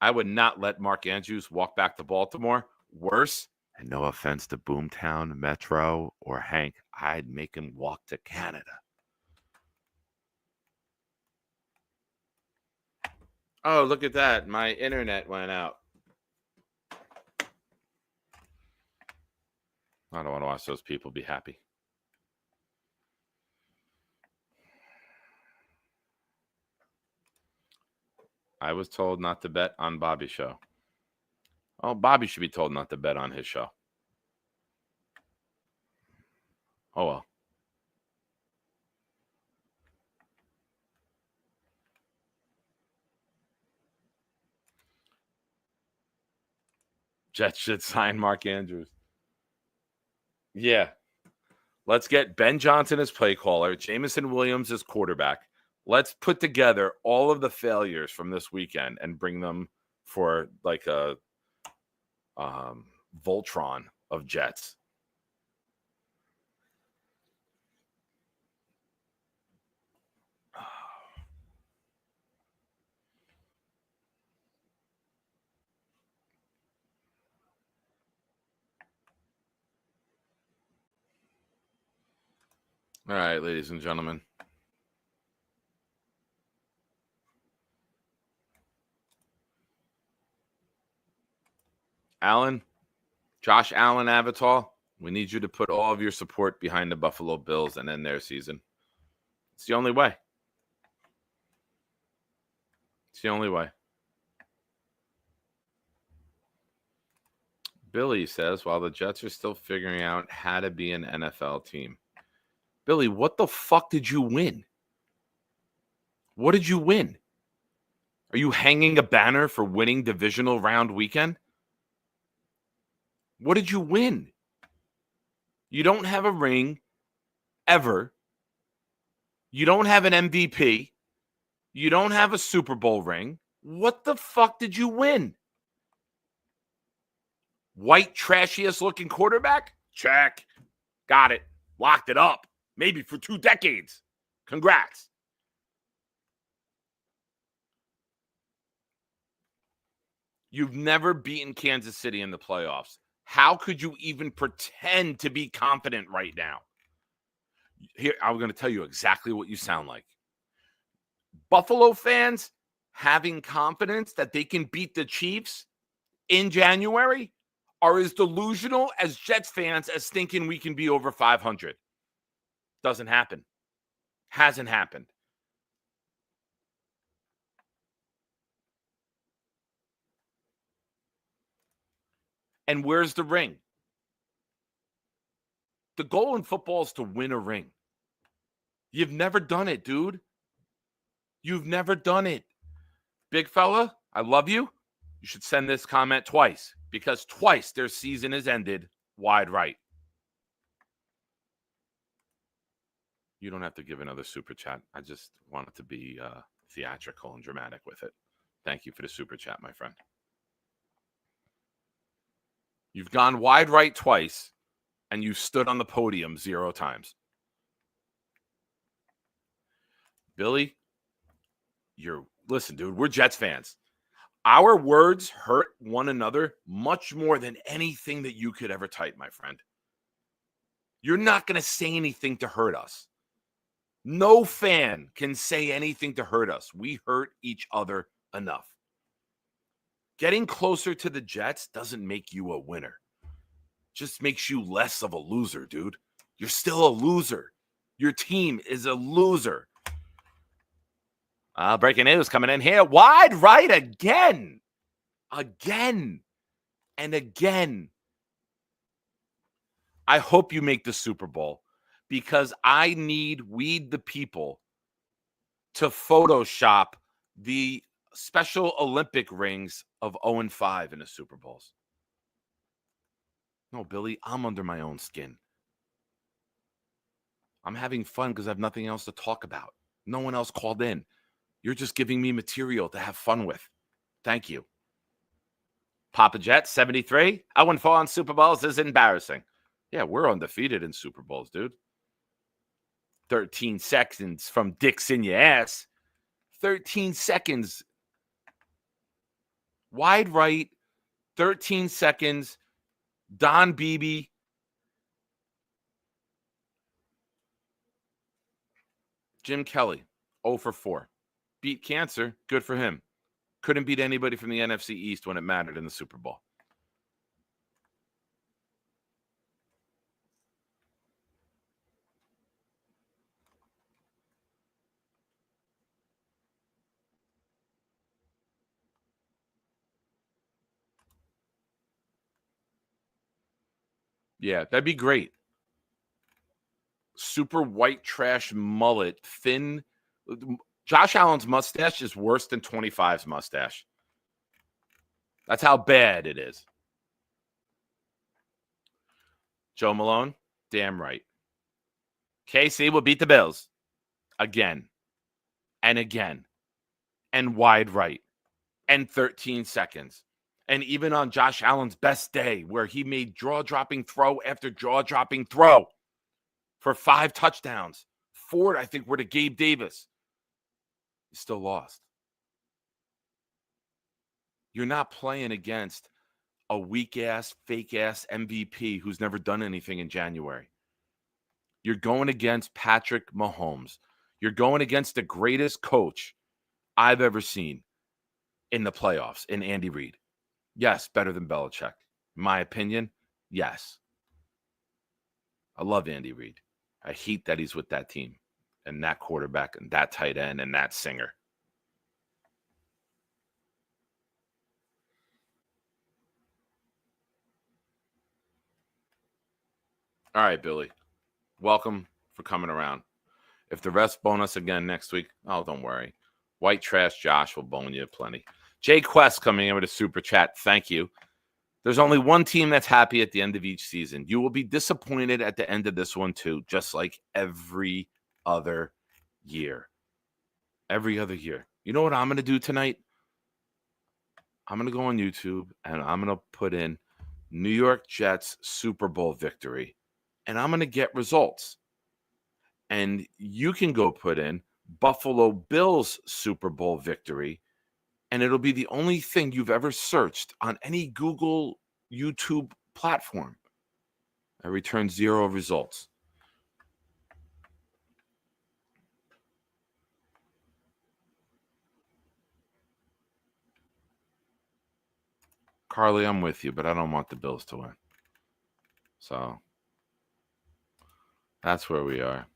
I would not let Mark Andrews walk back to Baltimore. Worse, and no offense to Boomtown, Metro, or Hank, I'd make him walk to Canada. Oh, look at that. My internet went out. I don't want to watch those people be happy. I was told not to bet on Bobby's show. Oh, Bobby should be told not to bet on his show. Oh, well. Jets should sign Mark Andrews. Yeah. Let's get Ben Johnson as play caller, Jameson Williams as quarterback. Let's put together all of the failures from this weekend and bring them for like a Voltron of Jets. All right, ladies and gentlemen. Allen, Josh Allen Avatar, we need you to put all of your support behind the Buffalo Bills and end their season. It's the only way. It's the only way. Billy says, while the Jets are still figuring out how to be an NFL team. Billy, what the fuck did you win? What did you win? Are you hanging a banner for winning divisional round weekend? What did you win? You don't have a ring ever. You don't have an MVP. You don't have a Super Bowl ring. What the fuck did you win? White, trashiest looking quarterback? Check. Got it. Locked it up. Maybe for 2 decades. Congrats. You've never beaten Kansas City in the playoffs. How could you even pretend to be confident right now? Here, I'm going to tell you exactly what you sound like. Buffalo fans having confidence that they can beat the Chiefs in January are as delusional as Jets fans as thinking we can be over 500. Doesn't happen. Hasn't happened. And where's the ring? The goal in football is to win a ring. You've never done it, dude. You've never done it. Big fella, I love you. You should send this comment twice because twice their season is ended wide right. You don't have to give another super chat. I just wanted to be theatrical and dramatic with it. Thank you for the super chat, my friend. You've gone wide right twice, and you've stood on the podium 0 times. Billy, listen, dude, we're Jets fans. Our words hurt one another much more than anything that you could ever type, my friend. You're not going to say anything to hurt us. No fan can say anything to hurt us. We hurt each other enough. Getting closer to the Jets doesn't make you a winner. Just makes you less of a loser, dude. You're still a loser. Your team is a loser. Breaking news coming in here. Wide right again. Again. And again. I hope you make the Super Bowl because I need Weed the People to Photoshop the Special Olympic rings of 0-5 in the Super Bowls. No, Billy, I'm under my own skin. I'm having fun because I have nothing else to talk about. No one else called in. You're just giving me material to have fun with. Thank you. Papa Jet, 73. 0-4 in Super Bowls is embarrassing. Yeah, we're undefeated in Super Bowls, dude. 13 seconds from dicks in your ass. 13 seconds. Wide right, 13 seconds. Don Beebe. Jim Kelly, 0-4. Beat cancer. Good for him. Couldn't beat anybody from the NFC East when it mattered in the Super Bowl. Yeah, that'd be great. Super white trash mullet, thin. Josh Allen's mustache is worse than 25's mustache. That's how bad it is. Joe Malone, damn right. KC will beat the Bills again and again and wide right and 13 seconds. And even on Josh Allen's best day, where he made jaw-dropping throw after jaw-dropping throw for 5 touchdowns, 4, I think, were to Gabe Davis. He still lost. You're not playing against a weak-ass, fake-ass MVP who's never done anything in January. You're going against Patrick Mahomes. You're going against the greatest coach I've ever seen in the playoffs, in Andy Reid. Yes, better than Belichick. In my opinion, yes. I love Andy Reid. I hate that he's with that team and that quarterback and that tight end and that singer. All right, Billy. Welcome for coming around. If the refs bone us again next week, oh, don't worry. White trash Josh will bone you plenty. Jay Quest coming in with a super chat. Thank you. There's only one team that's happy at the end of each season. You will be disappointed at the end of this one too, just like every other year. Every other year. You know what I'm going to do tonight? I'm going to go on YouTube and I'm going to put in New York Jets Super Bowl victory. And I'm going to get results. And you can go put in Buffalo Bills Super Bowl victory. And it'll be the only thing you've ever searched on any Google, YouTube platform. I return 0 results. Carly, I'm with you, but I don't want the Bills to win. So that's where we are.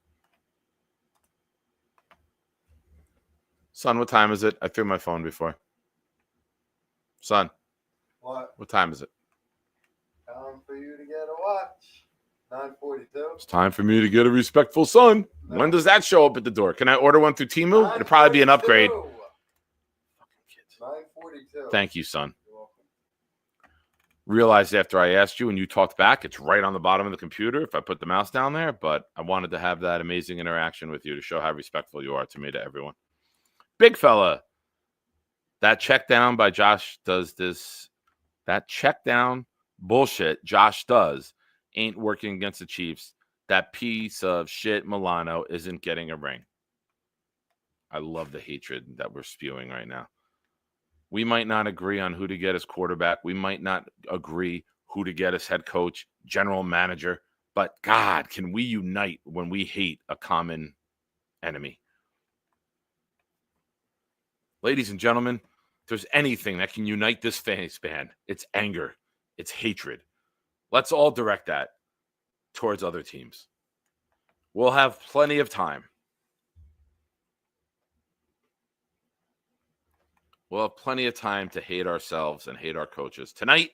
Son, what time is it? I threw my phone before. Son. What? Time is it? Time for you to get a watch. 9:42. It's time for me to get a respectful son. No. When does that show up at the door? Can I order one through Temu? It'll probably be an upgrade. 9:42. Thank you, son. You're welcome. Realized after I asked you and you talked back, it's right on the bottom of the computer if I put the mouse down there, but I wanted to have that amazing interaction with you to show how respectful you are to me, to everyone. Big fella. That check down by Josh does this. That check down bullshit Josh does ain't working against the Chiefs. That piece of shit Milano isn't getting a ring. I love the hatred that we're spewing right now. We might not agree on who to get as quarterback. We might not agree who to get as head coach, general manager. But God, can we unite when we hate a common enemy? Ladies and gentlemen, if there's anything that can unite this fan span, it's anger. It's hatred. Let's all direct that towards other teams. We'll have plenty of time. We'll have plenty of time to hate ourselves and hate our coaches. Tonight,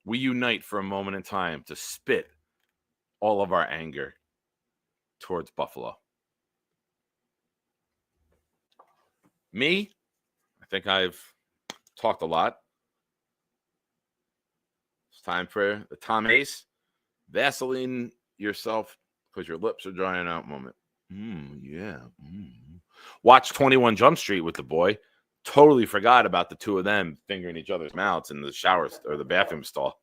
we unite for a moment in time to spit all of our anger towards Buffalo. Me, I think I've talked a lot. It's time for the Tom Ace Vaseline yourself because your lips are drying out moment. Watch 21 Jump Street with the boy. Totally forgot about the two of them fingering each other's mouths in the shower or the bathroom stall.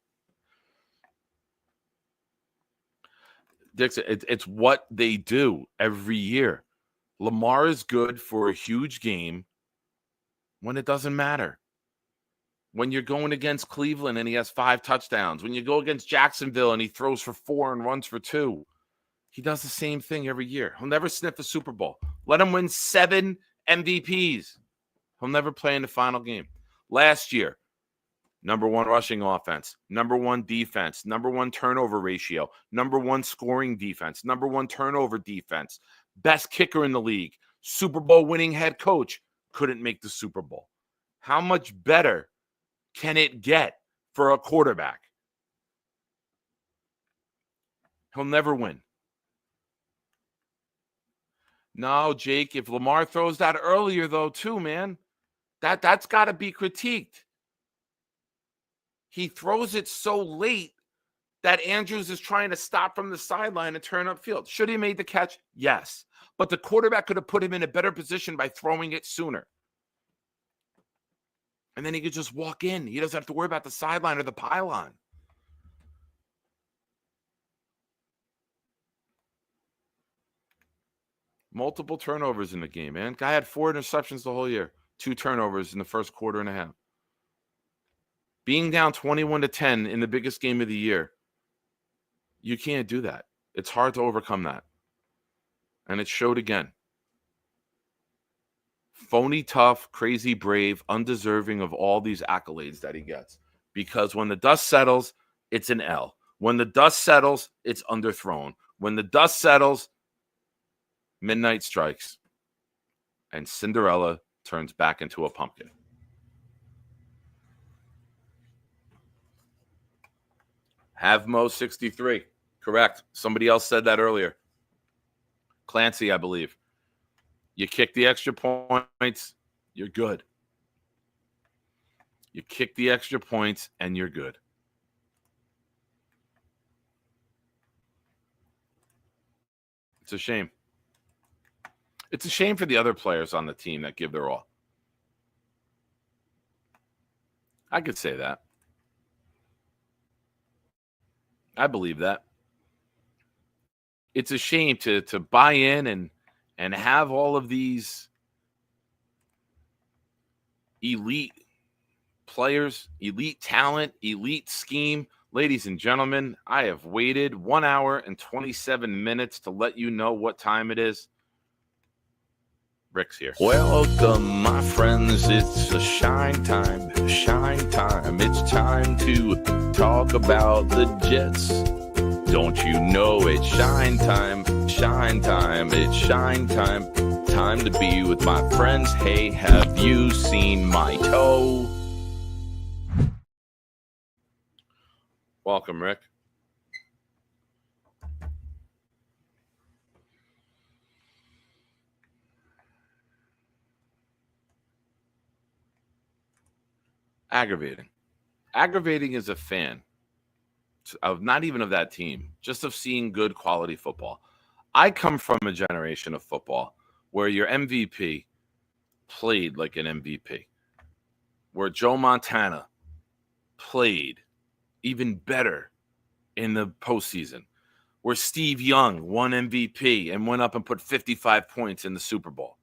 Dixon, it's what they do every year. Lamar is good for a huge game when it doesn't matter. When you're going against Cleveland and he has 5 touchdowns. When you go against Jacksonville and he throws for 4 and runs for 2. He does the same thing every year. He'll never sniff a Super Bowl. Let him win 7 MVPs. He'll never play in the final game. Last year, number 1 rushing offense, number 1 defense, number 1 turnover ratio, number 1 scoring defense, number 1 turnover defense, best kicker in the league, Super Bowl winning head coach, couldn't make the Super Bowl. How much better can it get for a quarterback? He'll never win. No, Jake, if Lamar throws that earlier, though, too, man, that's got to be critiqued. He throws it so late that Andrews is trying to stop from the sideline and turn upfield. Should he have made the catch? Yes. But the quarterback could have put him in a better position by throwing it sooner. And then he could just walk in. He doesn't have to worry about the sideline or the pylon. Multiple turnovers in the game, man. Guy had 4 interceptions the whole year. 2 turnovers in the first quarter and a half. Being down 21-10 in the biggest game of the year, you can't do that. It's hard to overcome that. And it showed again. Phony tough, crazy brave, undeserving of all these accolades that he gets. Because when the dust settles, it's an L. When the dust settles, it's underthrown. When the dust settles, midnight strikes. And Cinderella turns back into a pumpkin. Have Mo 63. Correct. Somebody else said that earlier. Clancy, I believe. You kick the extra points, you're good. You kick the extra points, and you're good. It's a shame. It's a shame for the other players on the team that give their all. I could say that. I believe that. It's a shame to buy in and have all of these elite players, elite talent, elite scheme. Ladies and gentlemen, I have waited 1 hour and 27 minutes to let you know what time it is. Rick's here. Welcome, my friends. It's a shine time. Shine time. It's time to talk about the Jets. Don't you know it's shine time? Shine time. It's shine time. Time to be with my friends. Hey, have you seen my toe? Welcome, Rick. Aggravating. Aggravating as a fan of not even of that team, just of seeing good quality football. I come from a generation of football where your MVP played like an MVP, where Joe Montana played even better in the postseason, where Steve Young won MVP and went up and put 55 points in the Super Bowl,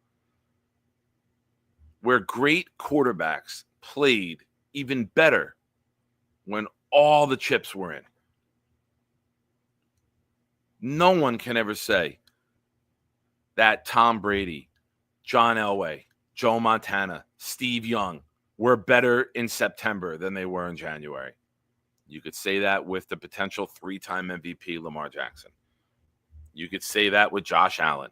where great quarterbacks played even better when all the chips were in. No one can ever say that Tom Brady, John Elway, Joe Montana, Steve Young were better in September than they were in January. You could say that with the potential 3-time MVP Lamar Jackson. You could say that with Josh Allen.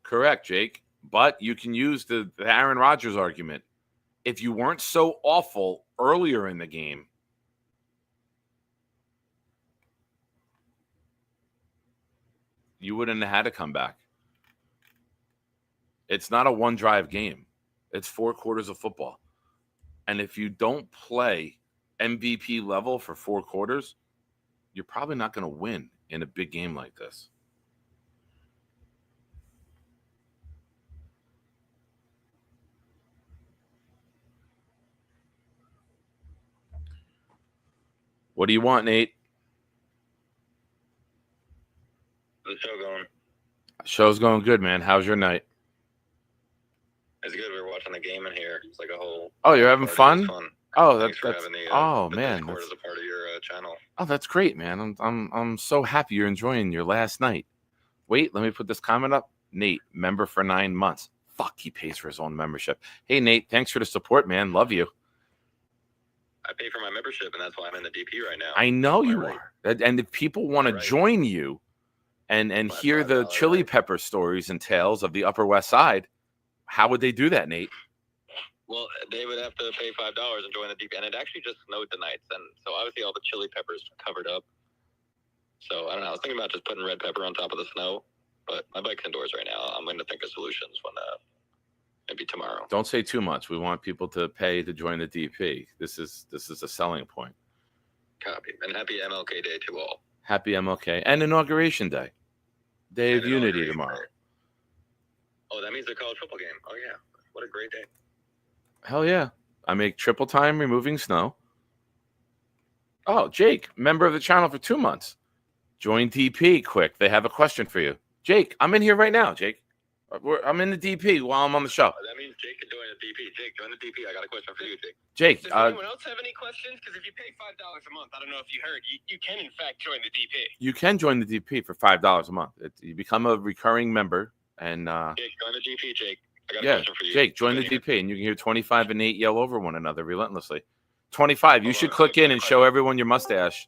Correct, Jake. But you can use the Aaron Rodgers argument. If you weren't so awful earlier in the game, you wouldn't have had to come back. It's not a one-drive game. It's 4 quarters of football. And if you don't play MVP level for 4 quarters, you're probably not going to win in a big game like this. What do you want, Nate? How's the show going? Show's going good, man. How's your night? It's good. We were watching the game in here. It's like a whole. Oh, you're having fun? Fun. Oh, Thanks for that's having the, oh the man, Discord as a part of your channel. oh, that's great, man. I'm so happy you're enjoying your last night. Wait, let me put this comment up. Nate, member for 9 months. Fuck, he pays for his own membership. Hey, Nate, thanks for the support, man. Love you. I pay for my membership, and that's why I'm in the DP right now. I know Am I you right? are. And if people want to Right. join you and hear the $5 chili right. pepper stories and tales of the Upper West Side, how would they do that, Nate? Well, they would have to pay $5 and join the DP, and it actually just snowed tonight, and so obviously all the chili peppers covered up. So I don't know. I was thinking about just putting red pepper on top of the snow, But my bike's indoors right now. I'm going to think of solutions when maybe tomorrow. Don't say too much. We want people to pay to join the DP. This is a selling point. Copy. And happy MLK Day to all. Happy MLK and Inauguration Day. Day of Unity tomorrow. Oh, that means the college football game. Oh, yeah. What a great day. Hell yeah. I make triple time removing snow. Oh, Jake, member of the channel for 2 months. Join DP quick. They have a question for you. Jake, I'm in here right now, Jake. I'm in the DP while I'm on the show. That means Jake can join the DP. Jake, join the DP. I got a question for you, Jake. Jake, Does anyone else have any questions? Because if you pay $5 a month, I don't know if you heard, you can in fact join the DP. you can join the DP for $5 a month. You become a recurring member, and Jake, join the DP, Jake. I got a yeah, question for you. Jake, join the DP, and you can hear 25 and 8 yell over one another relentlessly. 25. You should click in and show everyone your mustache.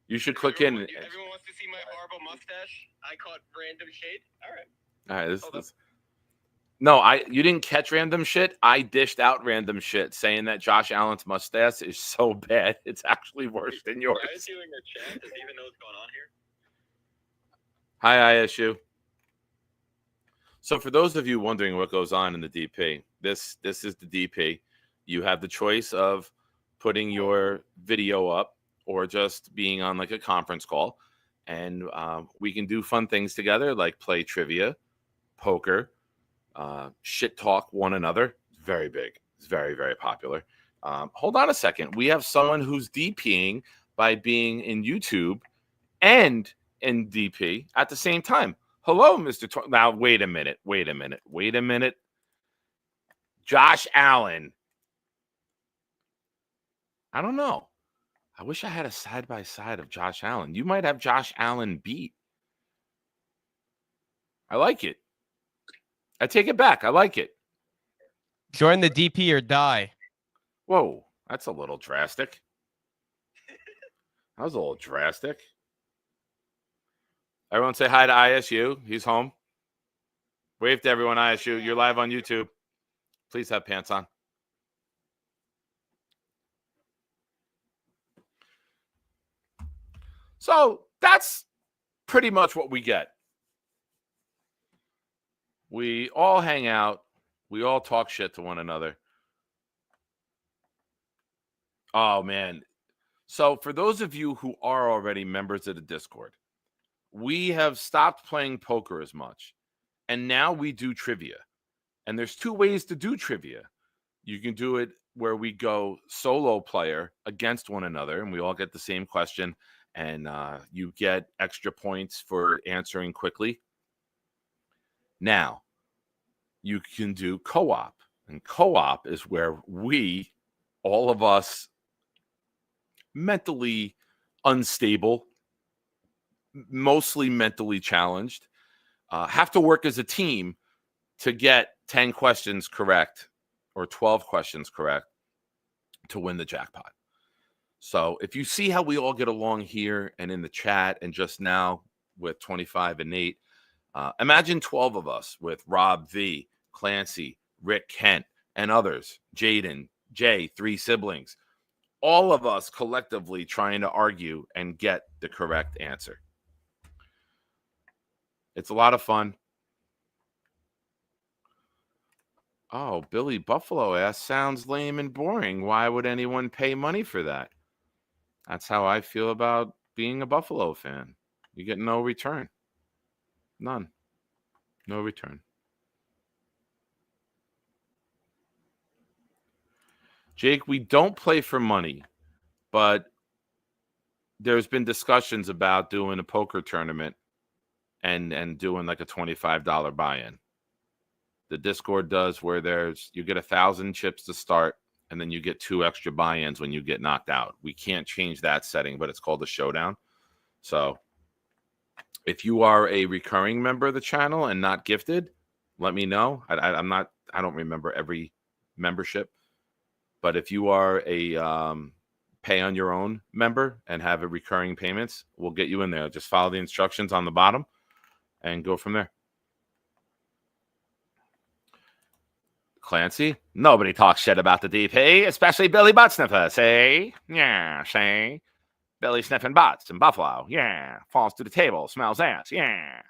You should click in. Everyone wants to see my horrible mustache. I caught random shade. All right. All right, this. No, you didn't catch random shit. I dished out random shit saying that Josh Allen's mustache is so bad it's actually worse than yours. I was doing a chat. Does he even know what's going on here? Hi, ISU. So for those of you wondering what goes on in the DP, this is the DP. You have the choice of putting your video up or just being on like a conference call. And we can do fun things together like play trivia, poker, shit talk one another. It's very big. It's very, very popular. Hold on a second. We have someone who's DPing by being in YouTube and in DP at the same time. Hello, Mr. Now, wait a minute. Josh Allen. I don't know. I wish I had a side-by-side of Josh Allen. You might have Josh Allen beat. I like it. I take it back. I like it. Join the DP or die. Whoa, that's a little drastic. That was a little drastic. Everyone say hi to ISU. He's home. Wave to everyone, ISU. You're live on YouTube. Please have pants on. So that's pretty much what we get. We all hang out. We all talk shit to one another. Oh, man. So for those of you who are already members of the Discord, we have stopped playing poker as much. And now we do trivia. And there's two ways to do trivia. You can do it where we go solo player against one another, and we all get the same question. And you get extra points for answering quickly. Now, you can do co-op. And co-op is where we, all of us, mentally unstable, mostly mentally challenged, have to work as a team to get 10 questions correct or 12 questions correct to win the jackpot. So if you see how we all get along here and in the chat and just now with 25 and Nate, imagine 12 of us with Rob V, Clancy, Rick Kent, and others, Jaden, Jay, 3 siblings, all of us collectively trying to argue and get the correct answer. It's a lot of fun. Oh, Billy Buffalo asks, sounds lame and boring. Why would anyone pay money for that? That's how I feel about being a Buffalo fan. You get no return. None. No return. Jake, we don't play for money, but there's been discussions about doing a poker tournament and doing like a $25 buy-in. The Discord does where you get 1,000 chips to start, and then you get 2 extra buy-ins when you get knocked out. We can't change that setting, but it's called a showdown. So if you are a recurring member of the channel and not gifted, let me know. I don't remember every membership, but if you are a pay on your own member and have a recurring payments, we'll get you in there. Just follow the instructions on the bottom and go from there. Clancy, nobody talks shit about the DP, especially Billy Buttsniffer. See? Yeah, see? Belly sniffing butts in Buffalo. Yeah. Falls to the table. Smells ass. Yeah.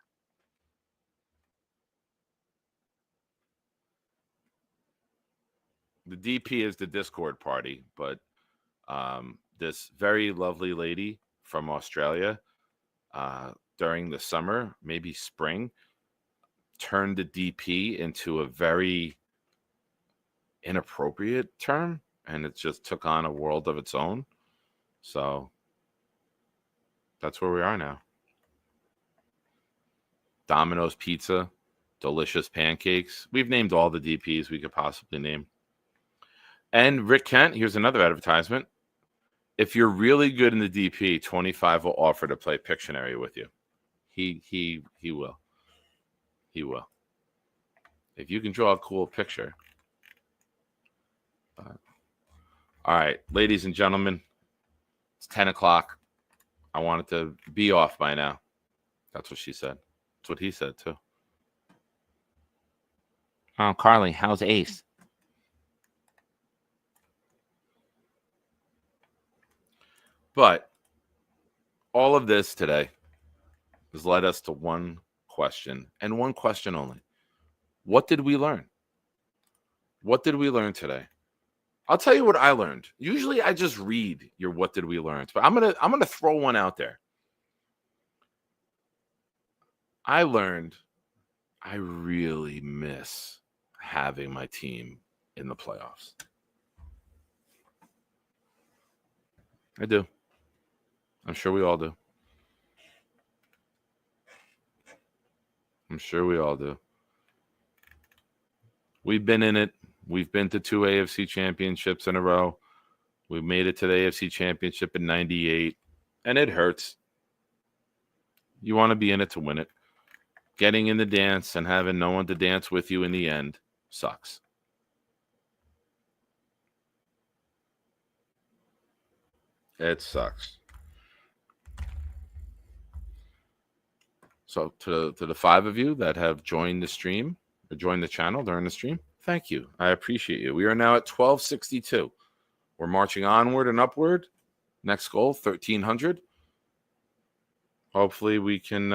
The DP is the Discord party, but this very lovely lady from Australia during the summer, maybe spring, turned the DP into a very inappropriate term, and it just took on a world of its own. So that's where we are now. Domino's Pizza, delicious pancakes. We've named all the DPs we could possibly name. And Rick Kent, here's another advertisement. If you're really good in the DP, 25 will offer to play Pictionary with you. He will. He will. If you can draw a cool picture. All right, ladies and gentlemen, it's 10 o'clock. I wanted to be off by now. That's what she said. That's what he said, too. Oh, Carly, how's Ace? But all of this today has led us to one question, and one question only. What did we learn? What did we learn today? I'll tell you what I learned. Usually I just read your what did we learn, but I'm gonna throw one out there. I learned I really miss having my team in the playoffs. I do. I'm sure we all do. I'm sure we all do. We've been in it. We've been to 2 AFC championships in a row. We made it to the AFC championship in 98, and it hurts. You want to be in it to win it. Getting in the dance and having no one to dance with you in the end sucks. It sucks. So to the 5 of you that have joined the stream or joined the channel during the stream, thank you. I appreciate you. We are now at 1262. We're marching onward and upward. Next goal, 1,300. Hopefully we can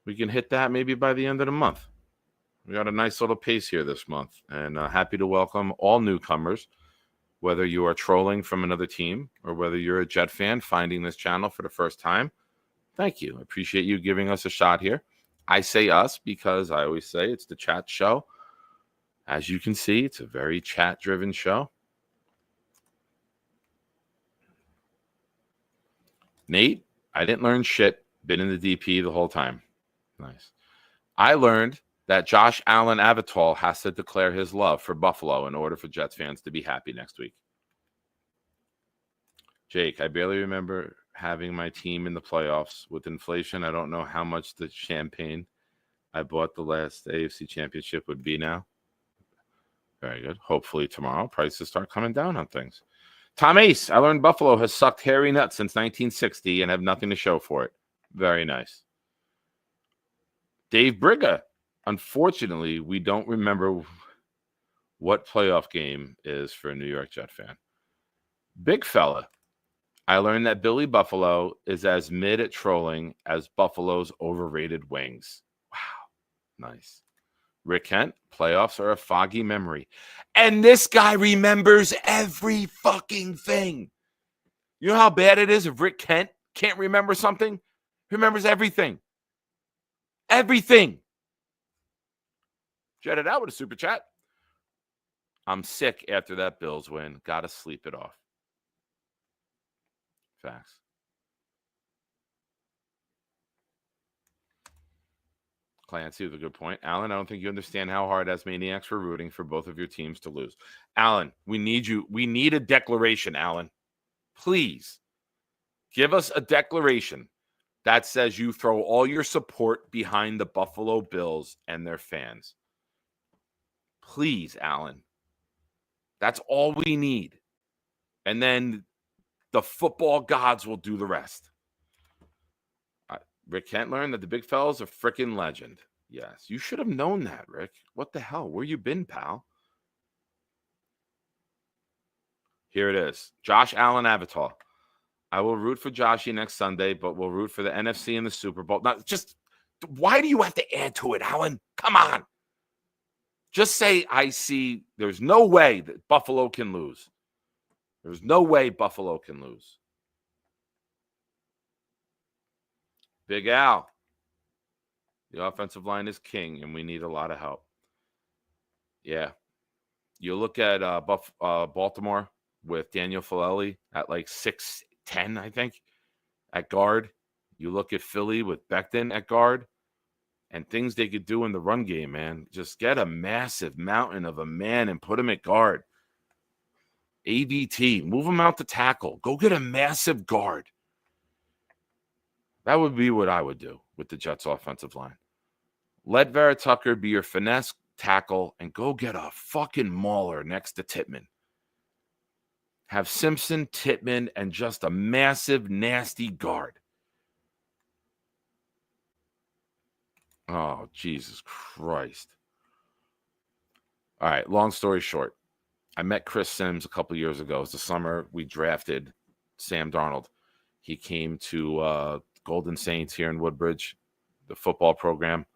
hit that maybe by the end of the month. We got a nice little pace here this month, and happy to welcome all newcomers, whether you are trolling from another team or whether you're a Jet fan finding this channel for the first time. Thank you. I appreciate you giving us a shot here. I say us because I always say it's the chat show. As you can see, it's a very chat-driven show. Nate, I didn't learn shit. Been in the DP the whole time. Nice. I learned that Josh Allen Avital has to declare his love for Buffalo in order for Jets fans to be happy next week. Jake, I barely remember having my team in the playoffs. With inflation, I don't know how much the champagne I bought the last AFC championship would be now. Very good. Hopefully tomorrow prices start coming down on things. Tom Ace, I learned Buffalo has sucked hairy nuts since 1960 and have nothing to show for it. Very nice. Dave Briga, unfortunately, we don't remember what playoff game is for a New York Jet fan. Big fella, I learned that Billy Buffalo is as mid at trolling as Buffalo's overrated wings. Wow. Nice. Rick Kent, playoffs are a foggy memory. And this guy remembers every fucking thing. You know how bad it is if Rick Kent can't remember something? He remembers everything. Everything. Jet it out with a super chat. I'm sick after that Bills win. Got to sleep it off. Facts. Clancy with a good point. Alan, I don't think you understand how hard as maniacs were rooting for both of your teams to lose. Alan, we need you. We need a declaration, Alan. Please give us a declaration that says you throw all your support behind the Buffalo Bills and their fans. Please, Alan. That's all we need. And then the football gods will do the rest. Rick Kent learned that the big fella's a freaking legend. Yes, you should have known that, Rick. What the hell? Where you been, pal? Here it is. Josh Allen Avital. I will root for Joshy next Sunday, but we'll root for the NFC and the Super Bowl. Now, just why do you have to add to it, Alan? Come on. Just say I see there's no way that Buffalo can lose. There's no way Buffalo can lose. Big Al. The offensive line is king, and we need a lot of help. Yeah. You look at Baltimore with Daniel Filelli at like 6'10", I think, at guard. You look at Philly with Becton at guard, and things they could do in the run game, man. Just get a massive mountain of a man and put him at guard. ABT, move him out to tackle. Go get a massive guard. That would be what I would do with the Jets offensive line. Let Vera Tucker be your finesse tackle and go get a fucking mauler next to Tittman. Have Simpson, Tittman, and just a massive, nasty guard. Oh, Jesus Christ. All right, long story short. I met Chris Sims a couple years ago. It was the summer we drafted Sam Darnold. He came to Golden Saints here in Woodbridge, the football program.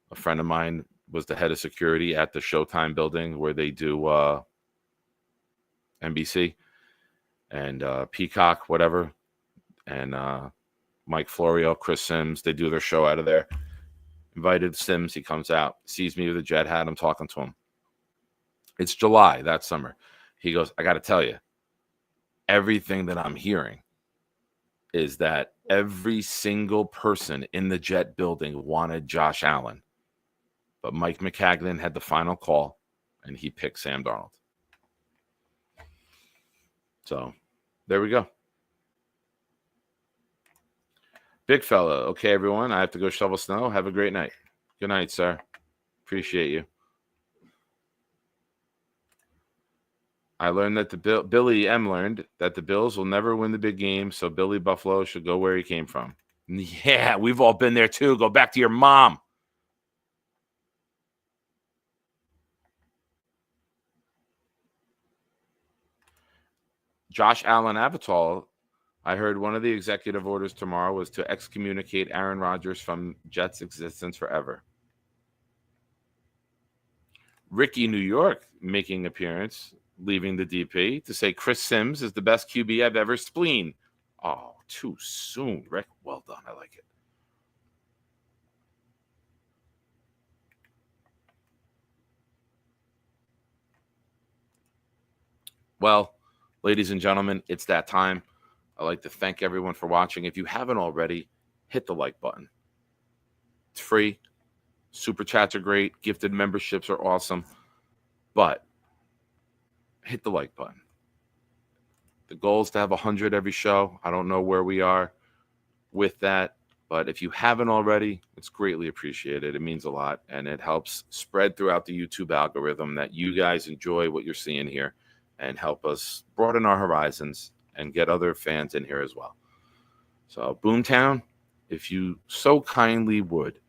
A friend of mine was the head of security at the Showtime building where they do NBC and Peacock, whatever. And Mike Florio, Chris Sims, they do their show out of there. Invited Sims. He comes out, sees me with a jet hat. I'm talking to him. It's July that summer. He goes, I got to tell you, everything that I'm hearing is that every single person in the Jet building wanted Josh Allen. But Mike McCagnon had the final call, and he picked Sam Darnold. So, there we go. Big fella. Okay, everyone. I have to go shovel snow. Have a great night. Good night, sir. Appreciate you. I learned that Billy M learned that the Bills will never win the big game, so Billy Buffalo should go where he came from. Yeah, we've all been there too. Go back to your mom. Josh Allen Avatar, I heard one of the executive orders tomorrow was to excommunicate Aaron Rodgers from Jets' existence forever. Ricky New York making appearance, leaving the DP to say Chris Sims is the best QB I've ever spleen. Oh, too soon, Rick. Well done. I like it. Well, ladies and gentlemen, it's that time. I'd like to thank everyone for watching. If you haven't already, hit the like button. It's free. Super chats are great. Gifted memberships are awesome. But hit the like button. The goal is to have 100 every show. I don't know where we are with that. But if you haven't already, it's greatly appreciated. It means a lot. And it helps spread throughout the YouTube algorithm that you guys enjoy what you're seeing here and help us broaden our horizons and get other fans in here as well. So, Boomtown, if you so kindly would,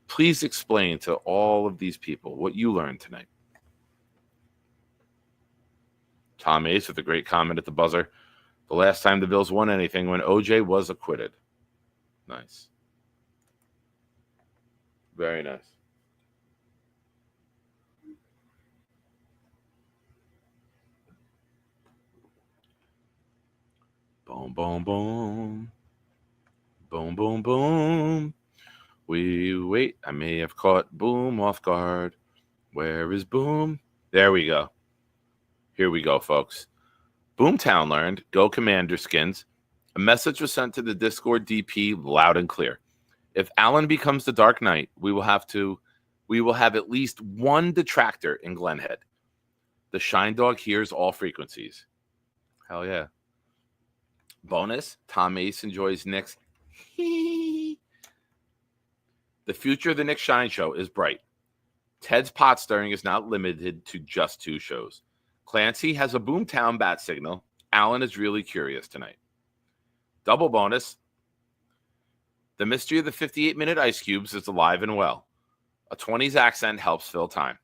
please explain to all of these people what you learned tonight. Tom Ace with a great comment at the buzzer. The last time the Bills won anything when OJ was acquitted. Nice. Very nice. Boom, boom, boom. Boom, boom, boom. We wait. I may have caught Boom off guard. Where is Boom? There we go. Here we go, folks. Boomtown learned, go Commander Skins. A message was sent to the Discord DP loud and clear. If Allen becomes the Dark Knight, we will have at least one detractor in Glenhead. The Shine Dog hears all frequencies. Hell yeah. Bonus, Tom Ace enjoys Nick's The future of the Nick Shine Show is bright. Ted's pot stirring is not limited to just 2 shows. Clancy has a Boomtown bat signal. Allen is really curious tonight. Double bonus. The mystery of the 58-minute ice cubes is alive and well. A 20s accent helps fill time.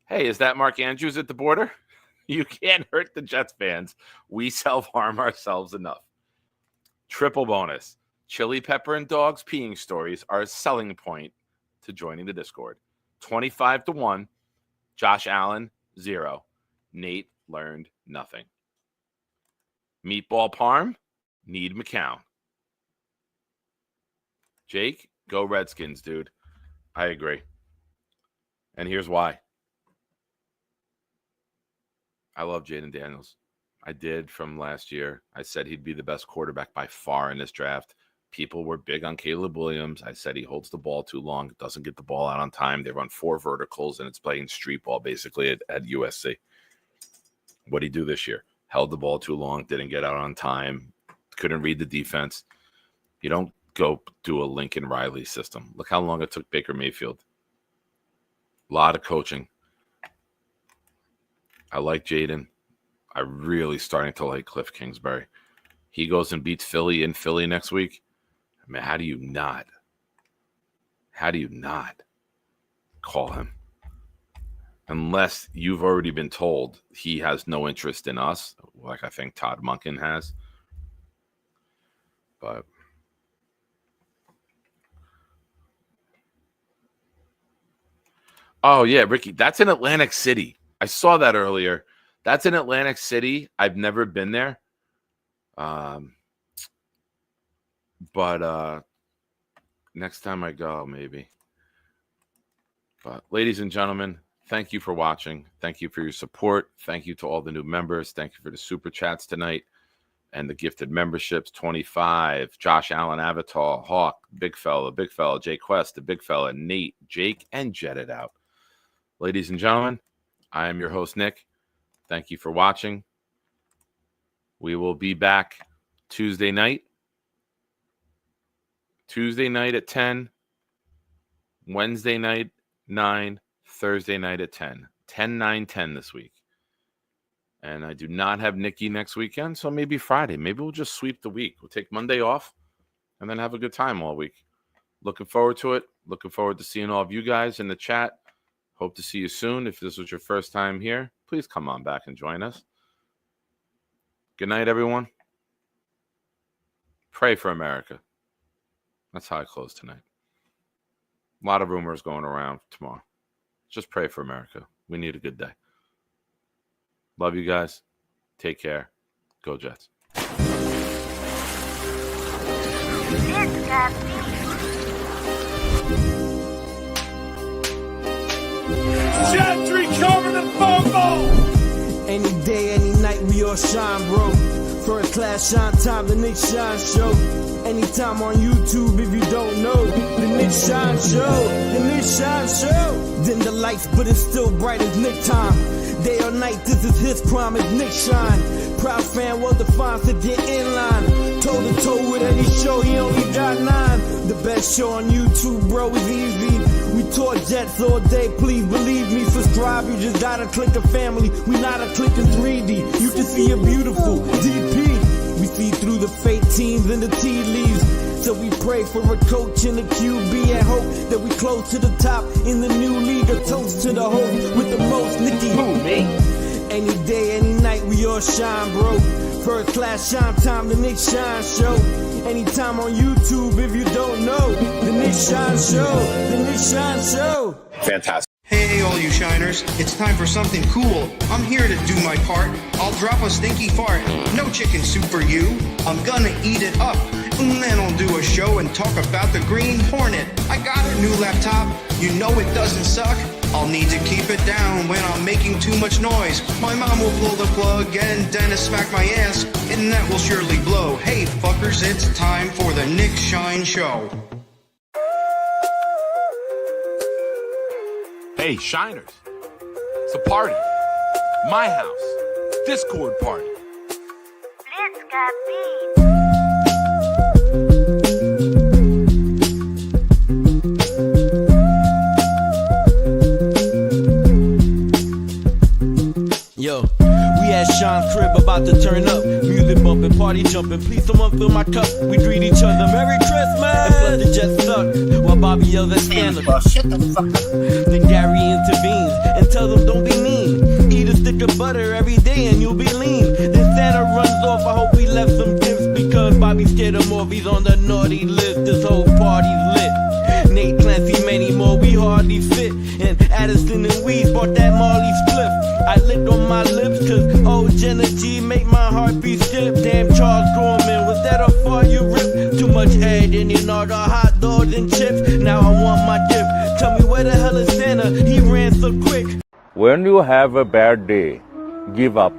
Hey, is that Mark Andrews at the border? You can't hurt the Jets fans. We self-harm ourselves enough. Triple bonus. Chili pepper and dogs peeing stories are a selling point to joining the Discord. 25-1. Josh Allen, 0. Nate learned nothing. Meatball Parm, need McCown. Jake, go Redskins, dude. I agree. And here's why. I love Jaden Daniels. I did from last year. I said he'd be the best quarterback by far in this draft. People were big on Caleb Williams. I said he holds the ball too long, doesn't get the ball out on time. They run 4 verticals, and it's playing street ball basically at USC. What did he do this year? Held the ball too long, didn't get out on time, couldn't read the defense. You don't go do a Lincoln Riley system. Look how long it took Baker Mayfield. A lot of coaching. I like Jaden. I'm really starting to like Cliff Kingsbury. He goes and beats Philly in Philly next week. I mean, how do you not call him? Unless you've already been told he has no interest in us, like I think Todd Monken has. But oh, yeah, Ricky, that's in Atlantic City. I saw that earlier. That's in Atlantic City. I've never been there. But next time I go, maybe. But ladies and gentlemen, thank you for watching. Thank you for your support. Thank you to all the new members. Thank you for the super chats tonight and the gifted memberships. 25, Josh Allen, Avatar, Hawk, Big Fella, Jay Quest, the Big Fella, Nate, Jake, and Jet It Out. Ladies and gentlemen, I am your host, Nick. Thank you for watching. We will be back Tuesday night at 10, Wednesday night 9, Thursday night at 10. 10, 9, 10 this week. And I do not have Nikki next weekend, so maybe Friday. Maybe we'll just sweep the week. We'll take Monday off and then have a good time all week. Looking forward to it. Looking forward to seeing all of you guys in the chat. Hope to see you soon. If this was your first time here, please come on back and join us. Good night, everyone. Pray for America. That's how I close tonight. A lot of rumors going around tomorrow. Just pray for America. We need a good day. Love you guys. Take care. Go Jets. This got me. Gentry covered the fumble. Any day, any night, we all shine, bro. First class shine time, the Nick Shine Show. Anytime on YouTube, if you don't know, the Nick Shine Show, the Nick Shine Show. Dim the lights, but it's still bright as Nick time. Day or night, this is his prime, it's Nick Shine. Proud fan, well defined to get in line. Toe to toe with any show, he only got 9. The best show on YouTube, bro, is easy. We tour Jets all day, please believe me. Subscribe, you just gotta click a family. We not a click in 3D. You can see a beautiful DP. We see through the fake teams and the tea leaves. So we pray for a coach and a QB and hope that we close to the top in the new league. A toast to the host with the most, Nicky. Who, me? Any day, any night, we all shine, bro. First class shine time, the Nick Shine Show. Anytime on YouTube, if you don't know, the Nick Shine Show, the Nick Shine Show. Fantastic. Hey, all you shiners, it's time for something cool. I'm here to do my part. I'll drop a stinky fart. No chicken soup for you. I'm gonna eat it up. And then I'll do a show and talk about the Green Hornet. I got a new laptop. You know it doesn't suck. I'll need to keep it down when I'm making too much noise. My mom will pull the plug and Dennis smack my ass, and that will surely blow. Hey, fuckers, it's time for the Nick Shine Show. Hey, Shiners. It's a party. My house. Discord party. This got me. Yo, we at Sean's crib about to turn up. Music bumping, party jumping. Please someone fill my cup. We greet each other Merry Christmas. And let the Jets suck while Bobby yells at scandal. Shut the fuck up. Then Gary intervenes and tells them don't be mean. Eat a stick of butter every day and you'll be lean. Then Santa runs off. I hope he left some gifts because Bobby be scared of Morphe's on the naughty list. This whole party's lit. Nate Clancy, many more, we hardly fit. And Addison and Weeds bought that Marley spliff. I licked on my lips cause old Jenna G make my heartbeat skip. Damn Charles Gorman, was that a fart you ripped? Too much head in your the hot dogs and chips. Now I want my dip. Tell me where the hell is Santa? He ran so quick. When you have a bad day, give up.